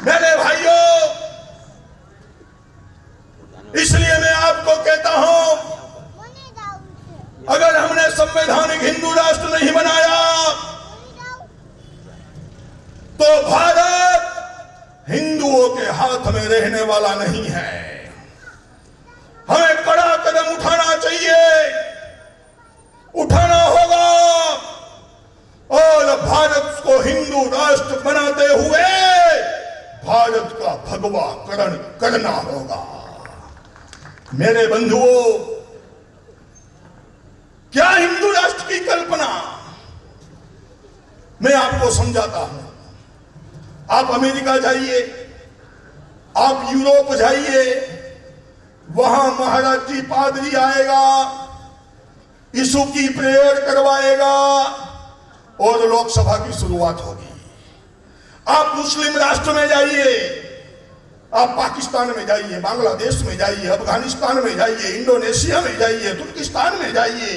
मेरे भाइयों, इसलिए मैं आपको कहता हूं, अगर हमने संवैधानिक हिंदू राष्ट्र नहीं बनाया तो भारत हिंदुओं के हाथ में रहने वाला नहीं है। हमें कड़ा कदम उठाना चाहिए, उठाना होगा और भारत को हिंदू राष्ट्र बनाते हुए भारत का भगवाकरण करना होगा। मेरे बंधुओं, क्या हिंदू राष्ट्र की कल्पना? मैं आपको समझाता हूं। आप अमेरिका जाइए, आप यूरोप जाइए, वहां महाराज जी पादरी आएगा, यीशु की प्रेयर करवाएगा और लोकसभा की शुरुआत होगी। आप मुस्लिम राष्ट्र में जाइए, आप पाकिस्तान में जाइए, बांग्लादेश में जाइए, अफगानिस्तान में जाइए, इंडोनेशिया में जाइए, तुर्किस्तान में जाइए,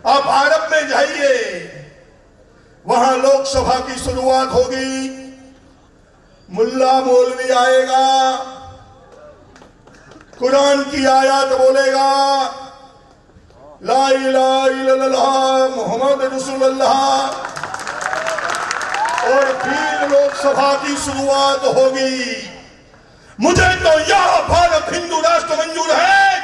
आप अरब में जाइए, वहां लोकसभा की शुरुआत होगी। मुल्ला मौलवी आएगा, कुरान की आयत बोलेगा, ला इलाहा इल्लल्लाह मुहम्मद रसूलुल्लाह, और फिर लोकसभा की शुरुआत होगी। मुझे तो यह भारत हिंदू राष्ट्र मंजूर है।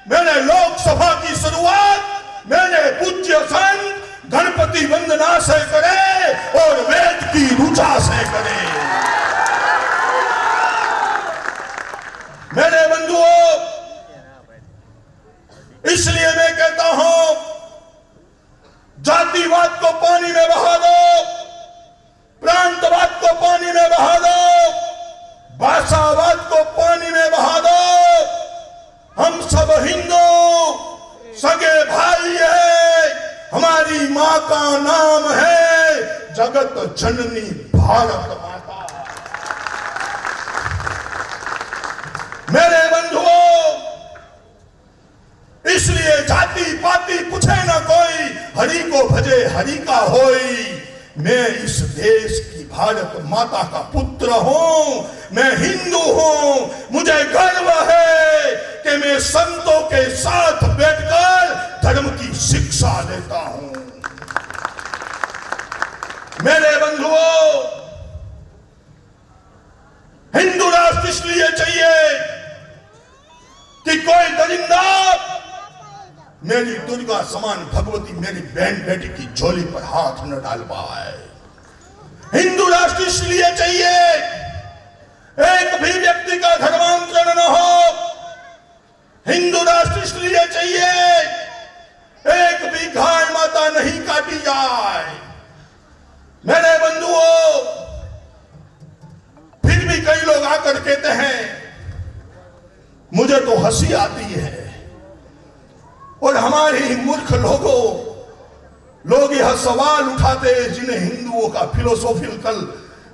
मैंने लोकसभा की शुरुआत मैंने पूज्य संत गणपति वंदना से करे और वेद की ऋचा से करे। मेरे बंधुओं, इसलिए मैं कहता हूं, जातिवाद को पानी में बहा दो, प्रांतवाद को पानी में बहा दो, भाषावाद को पानी में बहा दो। हम सब हिंदू सगे भाई है। हमारी मां का नाम है जगत जननी भारत माता। मेरे हरि को भजे हरि का होई। मैं इस देश की भारत माता का पुत्र हूं, मैं हिंदू हूं। मुझे गर्व है कि मैं संतों के साथ बैठकर धर्म की शिक्षा लेता हूं। मेरे बंधुओं, हिंदू राष्ट्र इसलिए चाहिए कि कोई दरिंदा मेरी दुर्गा समान भगवती मेरी बहन बेटी की झोली पर हाथ न डाल पाए। हिंदू राष्ट्र इसलिए चाहिए एक भी व्यक्ति का धर्मांतरण न हो। हिंदू राष्ट्र इसलिए चाहिए एक भी गाय माता नहीं काटी जाए। मेरे बंधुओं, फिर भी कई लोग आकर कहते हैं, मुझे तो हंसी आती है और हमारे ही मूर्ख लोग यह सवाल उठाते हैं जिन्हें हिंदुओं का फिलोसॉफिकल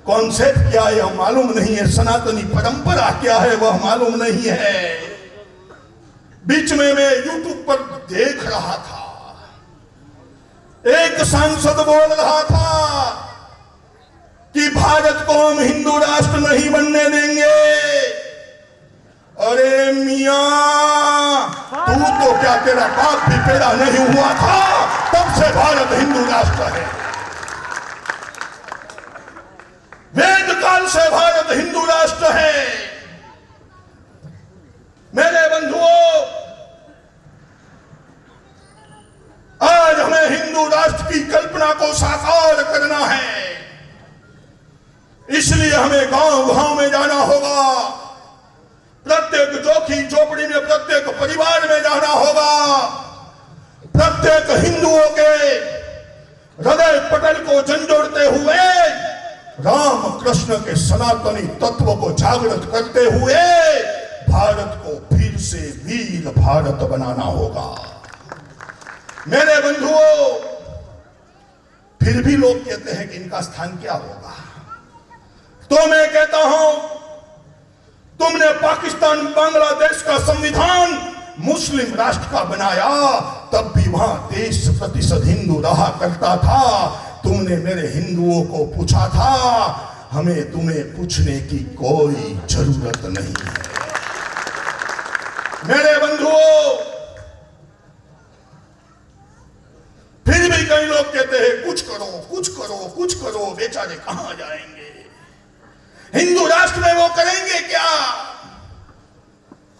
कॉन्सेप्ट क्या है मालूम नहीं है, सनातनी परंपरा क्या है वह मालूम नहीं है। बीच में मैं यूट्यूब पर देख रहा था, एक सांसद बोल रहा था कि भारत को हम हिंदू राष्ट्र नहीं बनने देंगे। अरे मियां, तू तो क्या तेरा बाप भी पैदा नहीं हुआ था तब से भारत हिंदू राष्ट्र है। वेद काल से भारत हिंदू राष्ट्र है। मेरे बंधुओं, आज हमें हिंदू राष्ट्र की कल्पना को साकार करना है। इसलिए हमें गांव-गांव में जाना होगा, प्रत्येक चौकी झोपड़ी में, प्रत्येक परिवार में जाना होगा, प्रत्येक हिंदुओं के हृदय पटल को झंझोड़ते हुए राम कृष्ण के सनातनी तत्व को जागृत करते हुए भारत को फिर से वीर भारत बनाना होगा। मेरे बंधुओं, फिर भी लोग कहते हैं कि इनका स्थान क्या होगा, तो मैं कहता हूं, तुमने पाकिस्तान बांग्लादेश का संविधान मुस्लिम राष्ट्र का बनाया, तब भी वहां 30% हिंदू रहा करता था। तुमने मेरे हिंदुओं को पूछा था, हमें तुम्हें पूछने की कोई जरूरत नहीं है। मेरे बंधुओं, फिर भी कई लोग कहते हैं कुछ करो कुछ करो कुछ करो, बेचारे कहां जाएंगे, हिंदू राष्ट्र में वो करेंगे क्या।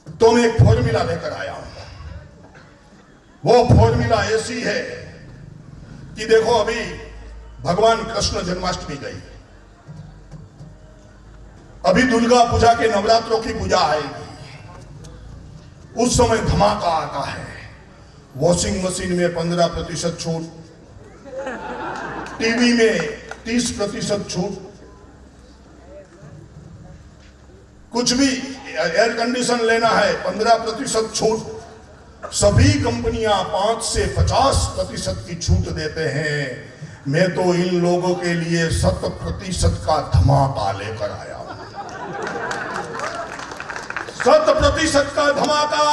तो मैं एक फॉर्मूला लेकर आया हूं। वो फॉर्मूला ऐसी है कि देखो, अभी भगवान कृष्ण जन्माष्टमी गई, अभी दुर्गा पूजा के नवरात्रों की पूजा आएगी, उस समय धमाका आता है। वॉशिंग मशीन में 15% छूट, टीवी में 30% छूट, कुछ भी एयर कंडीशन लेना है 15% छूट। सभी कंपनियां 5 से 50% की छूट देते हैं। मैं तो इन लोगों के लिए 100% का धमाका लेकर आया हूं। 100% का धमाका।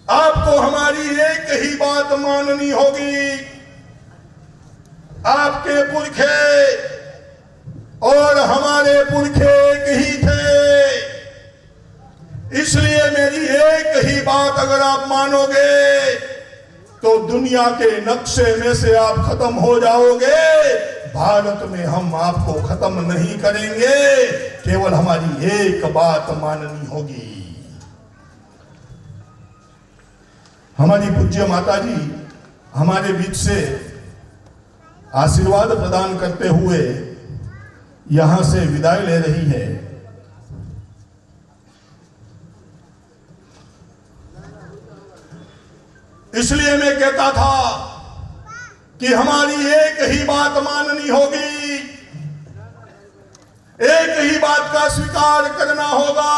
आपको हमारी एक ही बात माननी होगी, आपके पुरखे और हमारे पुरखे एक ही थे। इसलिए मेरी एक ही बात अगर आप मानोगे तो दुनिया के नक्शे में से आप खत्म हो जाओगे। भारत में हम आपको खत्म नहीं करेंगे, केवल हमारी एक बात माननी होगी। हमारी पूज्य माता जी हमारे बीच से आशीर्वाद प्रदान करते हुए यहां से विदाई ले रही है। इसलिए मैं कहता था कि हमारी एक ही बात माननी होगी, एक ही बात का स्वीकार करना होगा।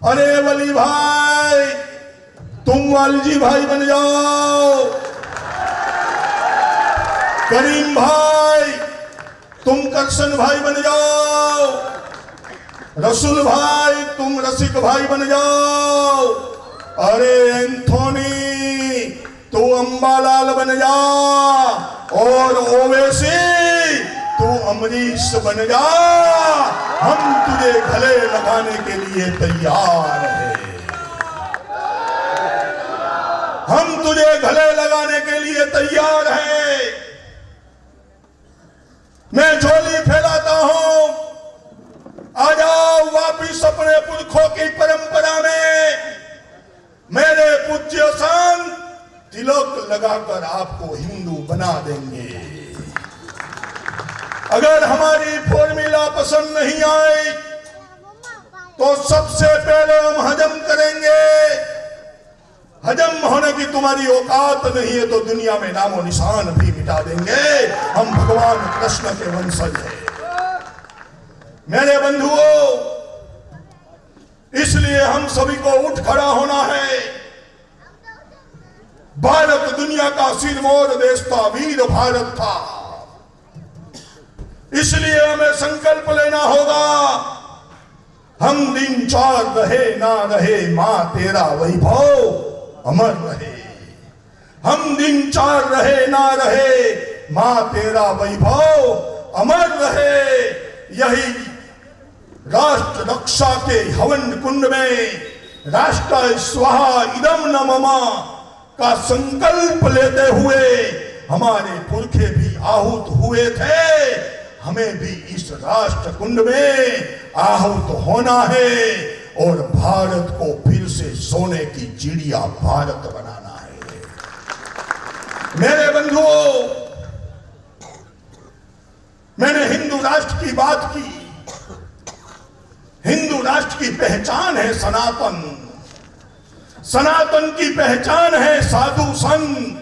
अरे वली भाई, तुम वालजी भाई बन जाओ, करीम भाई तुम करसन भाई बन जाओ, रसूल भाई तुम रसिक भाई बन जाओ, अरे एंथोनी तू अंबालाल बन जा और ओवैसी तू अमरीश बन जा। हम तुझे गले लगाने के लिए तैयार हैं। हम तुझे गले लगाने के लिए तैयार हैं। मैं झोली फैलाता हूं, आ जाओ वापिस अपने पुरखों की परंपरा में। मेरे पूज्य संत तिलक लगाकर आपको हिंदू बना देंगे। अगर हमारी फॉर्मूला पसंद नहीं आई तो सबसे पहले हम हजम करेंगे। हजम होने की तुम्हारी औकात नहीं है तो दुनिया में नामो निशान भी मिटा देंगे। हम भगवान कृष्ण के वंशज हैं मेरे बंधुओं। इसलिए हम सभी को उठ खड़ा होना है। भारत दुनिया का सिरमौर देश था, वीर भारत था। इसलिए हमें संकल्प लेना होगा, हम दिन चार रहे ना रहे मां तेरा वैभव अमर रहे। हम दिन चार रहे ना रहे मां तेरा वैभव अमर रहे। यही राष्ट्र रक्षा के हवन कुंड में राष्ट्र स्वाहा इदम न ममा का संकल्प लेते हुए हमारे पुरखे भी आहूत हुए थे। हमें भी इस राष्ट्र कुंड में आहूत होना है और भारत को फिर से सोने की चिड़िया भारत बनाना है। मेरे बंधुओं, मैंने हिंदू राष्ट्र की बात की। हिंदू राष्ट्र की पहचान है सनातन। सनातन की पहचान है साधु संत।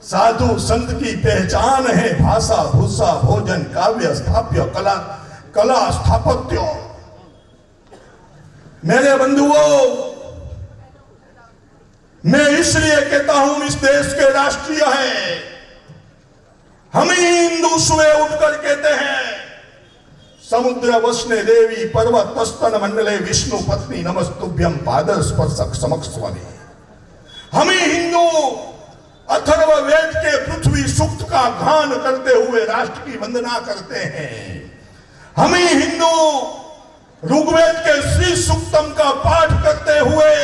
साधु संत की पहचान है भाषा भूषा भोजन काव्य स्थाप्य कला स्थापत्य। मेरे बंधुओं, मैं इसलिए कहता हूं इस देश के राष्ट्रीय है। हम ही हिंदू सुबह उठकर कहते हैं समुद्र वसने देवी पर्वत तस्तन मंडले विष्णु पत्नी नमस्तुभ्यं पादर स्पर्शक समक्ष्वमे। हम ही हिंदू अथर्व वेद के पृथ्वी सूक्त का गान करते हुए राष्ट्र की वंदना करते हैं। हम ही हिंदू ऋग्वेद के श्री सूक्तम का पाठ करते हुए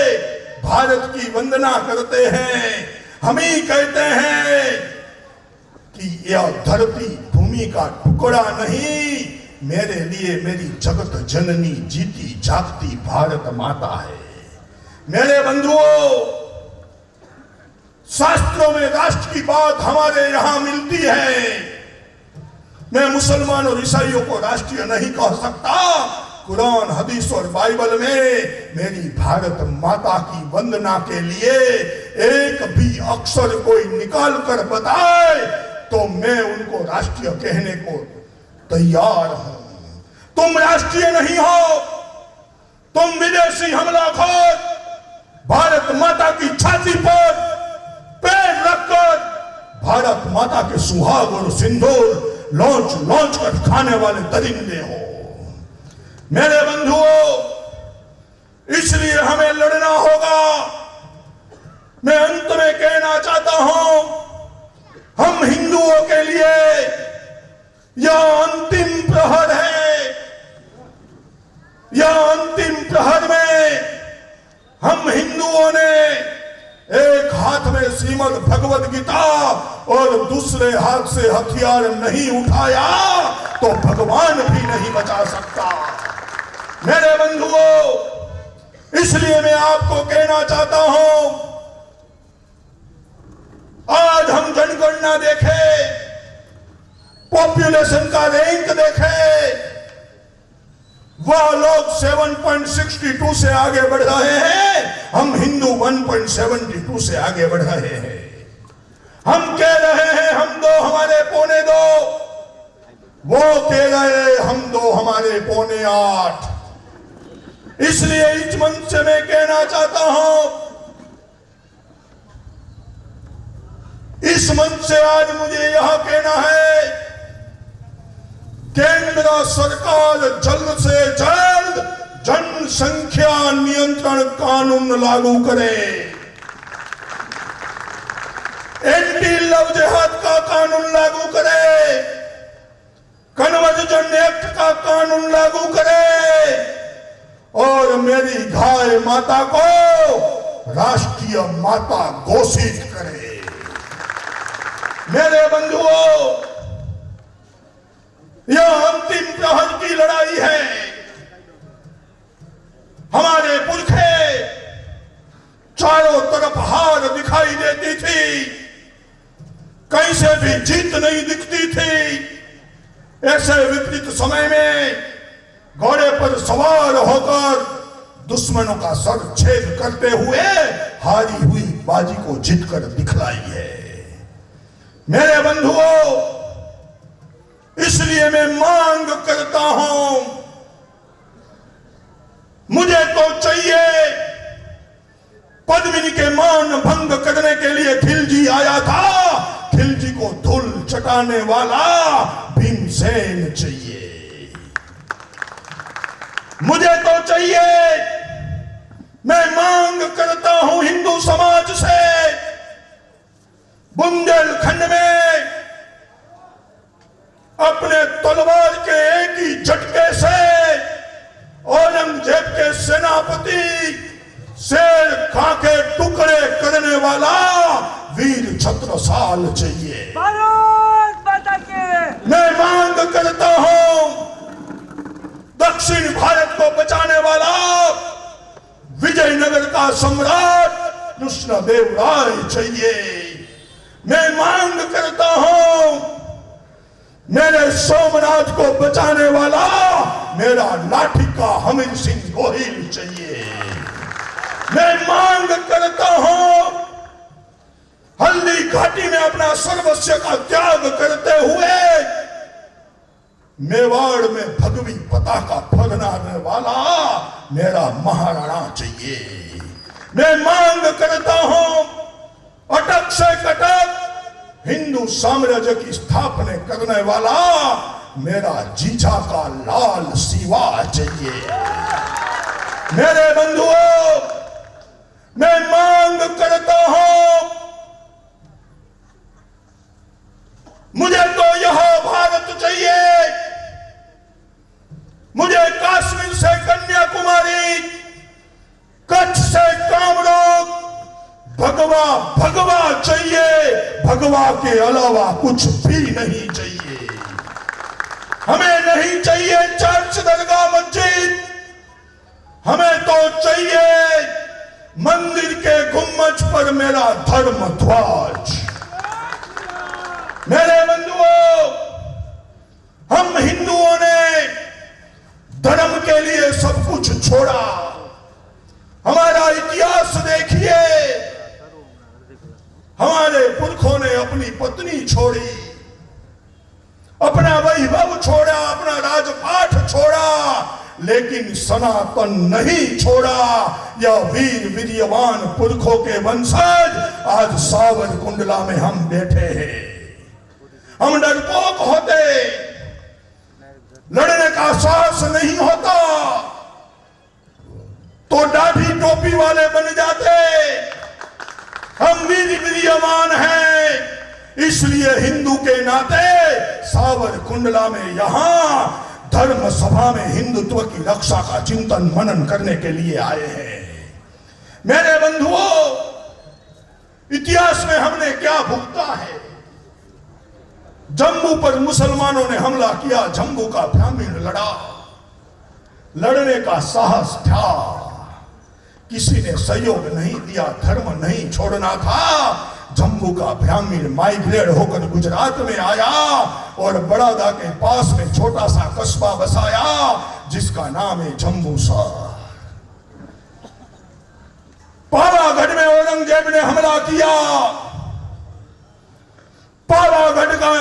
भारत की वंदना करते हैं। हम ही कहते हैं कि यह धरती भूमि का टुकड़ा नहीं, मेरे लिए मेरी जगत जननी जीती जागती भारत माता है। मेरे बंधुओं, शास्त्रों में राष्ट्र की बात हमारे यहां मिलती है। मैं मुसलमान और ईसाइयों को राष्ट्रीय नहीं कह सकता। कुरान हदीस और बाइबल में मेरी भारत माता की वंदना के लिए एक भी अक्षर कोई निकाल कर बताए तो मैं उनको राष्ट्रीय कहने को तैयार हूं। तुम राष्ट्रीय नहीं हो, तुम विदेशी हमलाखोर भारत माता की छाती पर पैर रखकर भारत माता के सुहाग और सिंदूर लौंच कर खाने वाले दरिंदे हो। मेरे बंधुओं, इसलिए हमें लड़ना होगा। मैं अंत में कहना चाहता हूं, हम हिंदुओं के लिए यह अंतिम प्रहर है। यह अंतिम प्रहर में हम हिंदुओं ने एक हाथ में श्रीमद् भगवद गीता और दूसरे हाथ से हथियार नहीं उठाया तो भगवान भी नहीं बचा सकता। मेरे बंधुओं, इसलिए मैं आपको कहना चाहता हूं, आज हम जनगणना देखें, पॉपुलेशन का रैंक देखें, वह लोग 7.62 से आगे बढ़ रहे हैं, हम हिंदू 1.72 से आगे बढ़ रहे हैं। हम कह रहे हैं हम दो हमारे पौने दो, वो कह रहे हम दो हमारे पौने 8। इसलिए इस मंच से मैं कहना चाहता हूं, इस मंच से आज मुझे यह कहना है, केंद्र सरकार जल्द से जल्द जनसंख्या नियंत्रण कानून लागू करे। लव जिहाद का कानून लागू करे, कन्वर्जन एक्ट का कानून लागू करे और मेरी गाय माता को राष्ट्रीय माता घोषित करे। मेरे बंधुओं, यह अंतिम प्रहर की लड़ाई है। हमारे पुरखे चारों तरफ हार दिखाई देती थी, कहीं से भी जीत नहीं दिखती थी। ऐसे विपरीत समय में घोड़े पर सवार होकर दुश्मनों का सर छेद करते हुए हारी हुई बाजी को जीतकर दिखलाई है। मेरे बंधुओं, इसलिए मैं मांग करता हूं, मुझे तो चाहिए पद्मिनी के मान भंग करने के लिए खिलजी आया था, खिलजी को धूल चटाने वाला भीमसेन चाहिए। मुझे तो चाहिए, मैं मांग करता हूं हिंदू समाज से, बुंदेलखंड में अपने तलवार के एक ही झटके से औरंगजेब के सेनापति शेर खा के टुकड़े करने वाला वीर छत्रसाल चाहिए। भारत माता की मैं मांग करता हूं दक्षिण भारत को बचाने वाला विजयनगर का सम्राट कृष्णदेव राय चाहिए। मैं मांग करता हूं मेरे सोमनाथ को बचाने वाला मेरा लाठी का हमीर सिंह गोहिल चाहिए। मैं मांग करता हूं हल्दी घाटी में अपना सर्वस्व का त्याग करते हुए मेवाड़ में भगवी पताका फहराने वाला मेरा महाराणा चाहिए। मैं मांग करता हूं अटक से कटक हिंदू साम्राज्य की स्थापना करने वाला मेरा जीजा का लाल सिवा चाहिए। मेरे बंधुओं, मैं मांग करता हूं, मुझे तो यह भारत चाहिए, मुझे कश्मीर से कन्याकुमारी, कच्छ से कामरूप, भगवा भगवा चाहिए, भगवा के अलावा कुछ भी नहीं चाहिए। हमें नहीं चाहिए चर्च, दरगाह, मस्जिद, हमें तो चाहिए मंदिर के गुम्बज पर मेरा धर्म ध्वज। मेरे बंधुओं, हम हिंदुओं ने धर्म के लिए सब कुछ छोड़ा। हमारा इतिहास देखिए, हमारे पुरखों ने अपनी पत्नी छोड़ी, अपना वैभव छोड़ा, अपना राजपाट छोड़ा, लेकिन सनातन नहीं छोड़ा। यह वीर वीर्यवान पुरखों के वंशज आज सावर कुंडला में हम बैठे हैं। हम डरपोक होते, लड़ने का साहस नहीं होता तो दाढ़ी टोपी वाले बन जाते। हम वीर वीर्यवान हैं, इसलिए हिंदू के नाते सावर कुंडला में यहां धर्म सभा में हिंदुत्व की रक्षा का चिंतन मनन करने के लिए आए हैं। मेरे बंधुओं, इतिहास में हमने क्या भुगता है। जम्मू पर मुसलमानों ने हमला किया, जम्मू का ग्रामीण लड़ा, लड़ने का साहस था, किसी ने सहयोग नहीं दिया, धर्म नहीं छोड़ना था। जम्मू का ब्राह्मीण माइग्रेट होकर गुजरात में आया और बड़ौदा के पास में छोटा सा कस्बा बसाया जिसका नाम है जम्मू शहर। पावागढ़ में औरंगजेब ने हमला किया, पावागढ़ का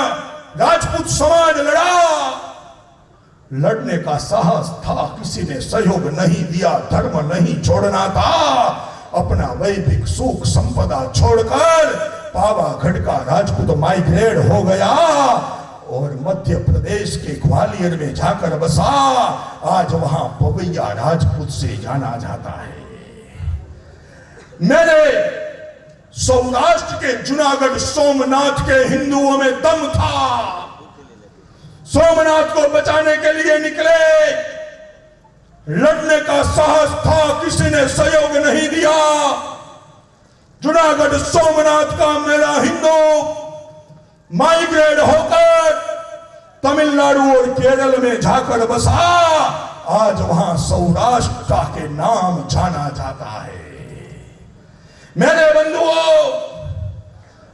राजपूत समाज लड़ा, लड़ने का साहस था, किसी ने सहयोग नहीं दिया, धर्म नहीं छोड़ना था। अपना वैदिक सुख संपदा छोड़कर पावागढ़ का राजपूत माइग्रेट हो गया और मध्य प्रदेश के ग्वालियर में जाकर बसा। आज वहां पवैया राजपूत से जाना जाता है। मेरे सौराष्ट्र के जूनागढ़ सोमनाथ के हिंदुओं में दम था। सोमनाथ को बचाने के लिए निकले, लड़ने का साहस था, किसी ने सहयोग नहीं दिया। जूनागढ़ सोमनाथ का मेरा हिंदू माइग्रेट होकर तमिलनाडु और केरल में जाकर बसा। आज वहां सौराष्ट्र के नाम जाना जाता है। मेरे बंधुओं,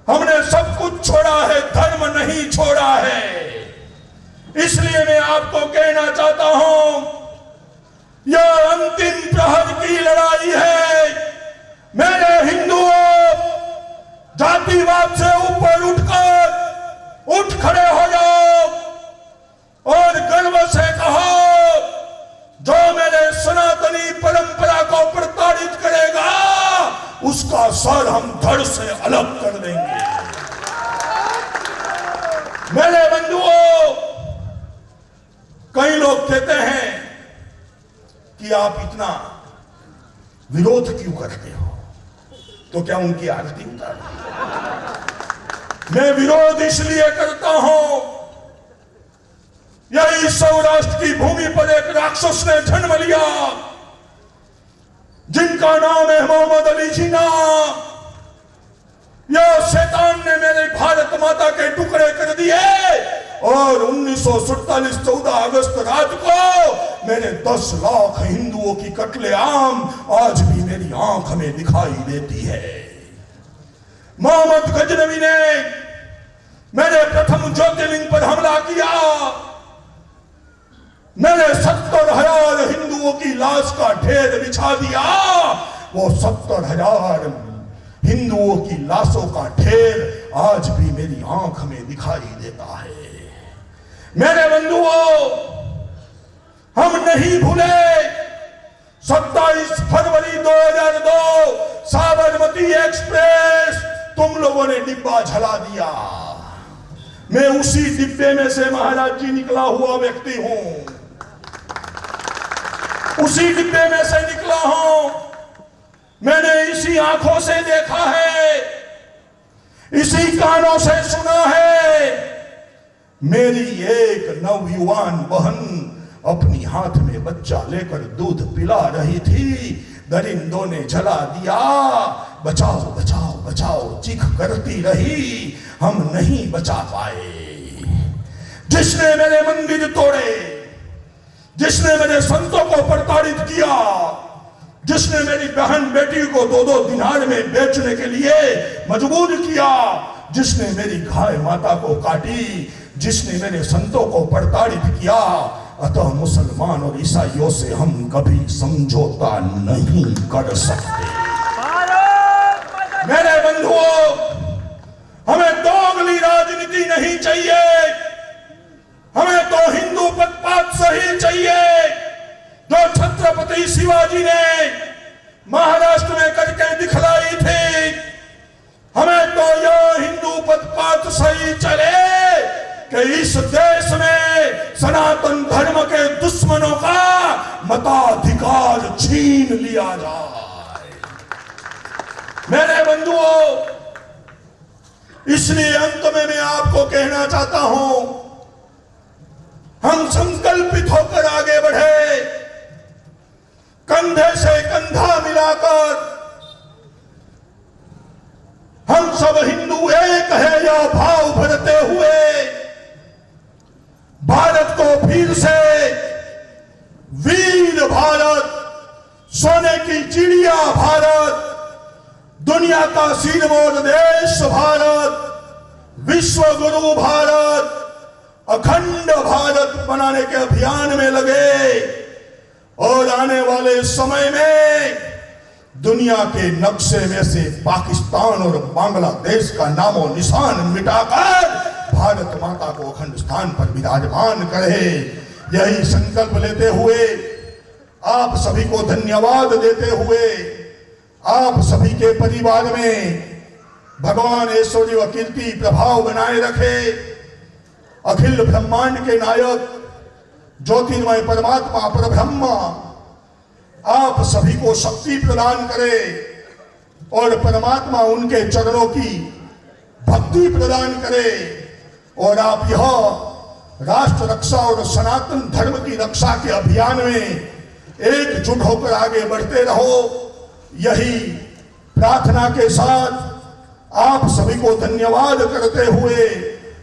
हमने सब कुछ छोड़ा है, धर्म नहीं छोड़ा है। इसलिए मैं आपको कहना चाहता हूं, यह अंतिम प्रहर की लड़ाई है। मेरे हिंदुओं, जातिवाद से ऊपर उठ खड़े हो जाओ और गर्व से कहो, जो मेरे सनातनी परंपरा को प्रताड़ित करेगा उसका सर हम धड़ से अलग कर देंगे। मेरे बंधुओं, कई लोग कहते हैं कि आप इतना विरोध क्यों करते हो, तो क्या उनकी आरती उतार? मैं विरोध इसलिए करता हूं, यही सौराष्ट्र की भूमि पर एक राक्षस ने जन्म लिया जिनका नाम है मोहम्मद अली जिन्ना। यह शैतान ने मेरे भारत माता के टुकड़े कर दिए और 1947 14 अगस्त रात को मेरे 10 लाख हिंदुओं की कत्लेआम आज भी मेरी आंख में दिखाई देती है। मोहम्मद गजनवी ने मेरे प्रथम ज्योतिर्लिंग पर हमला किया। मैंने 70,000 हिंदुओं की लाश का ढेर बिछा दिया। वो 70,000 हिंदुओं की लाशों का ढेर आज भी मेरी आंख में दिखाई देता है। मेरे बंधुओं, हम नहीं भूले 27 फरवरी 2002 साबरमती एक्सप्रेस तुम लोगों ने डिब्बा जला दिया। मैं उसी डिब्बे में से महाराज जी निकला हुआ व्यक्ति हूं, उसी डिब्बे में से निकला हूं। मैंने इसी आंखों से देखा है, इसी कानों से सुना है। मेरी एक नवयुवान बहन अपनी हाथ में बच्चा लेकर दूध पिला रही थी, दरिंदों ने जला दिया। बचाओ बचाओ बचाओ चीख करती रही, हम नहीं बचा पाए। जिसने मेरे मंदिर तोड़े, जिसने मेरे संतों को प्रताड़ित किया, जिसने मेरी बहन बेटी को 2-2 दिनार में बेचने के लिए मजबूर किया, जिसने मेरी गाय माता को काटी, जिसने मेरे संतों को प्रताड़ित किया, अतः मुसलमान और ईसाइयों से हम कभी समझौता नहीं कर सकते। मेरे बंधुओं, हमें दोगली राजनीति नहीं चाहिए, हमें तो हिंदू पक्षपात सही चाहिए जो छत्रपति शिवाजी ने महाराष्ट्र में करके दिखलाई थी। हमें तो यह हिंदू पक्षपात सही चले कि इस देश में सनातन धर्म के दुश्मनों का मताधिकार छीन लिया जाए। मेरे बंधुओं, इसलिए अंत में मैं आपको कहना चाहता हूं, हम संकल्पित होकर आगे बढ़े, कंधे से कंधा मिलाकर। हम सब हिंदू एक है यह भाव भरते हुए भारत को फिर से वीर भारत, सोने की चिड़िया भारत, दुनिया का सिरमौर देश भारत, विश्व गुरु भारत, अखंड भारत बनाने के अभियान में लगे और आने वाले समय में दुनिया के नक्शे में से पाकिस्तान और बांग्लादेश का नामो निशान मिटाकर भारत माता को अखंड स्थान पर विराजमान करे। यही संकल्प लेते हुए, आप सभी को धन्यवाद देते हुए, आप सभी के परिवार में भगवान ऐश्वर्य व कीर्ति प्रभाव बनाए रखे। अखिल ब्रह्मांड के नायक ज्योतिर्मय परमात्मा परब्रह्म आप सभी को शक्ति प्रदान करे, और परमात्मा उनके चरणों की भक्ति प्रदान करे और आप यह राष्ट्र रक्षा और सनातन धर्म की रक्षा के अभियान में एकजुट होकर आगे बढ़ते रहो। यही प्रार्थना के साथ आप सभी को धन्यवाद करते हुए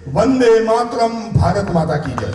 वंदे मातरम, भारत माता की जय।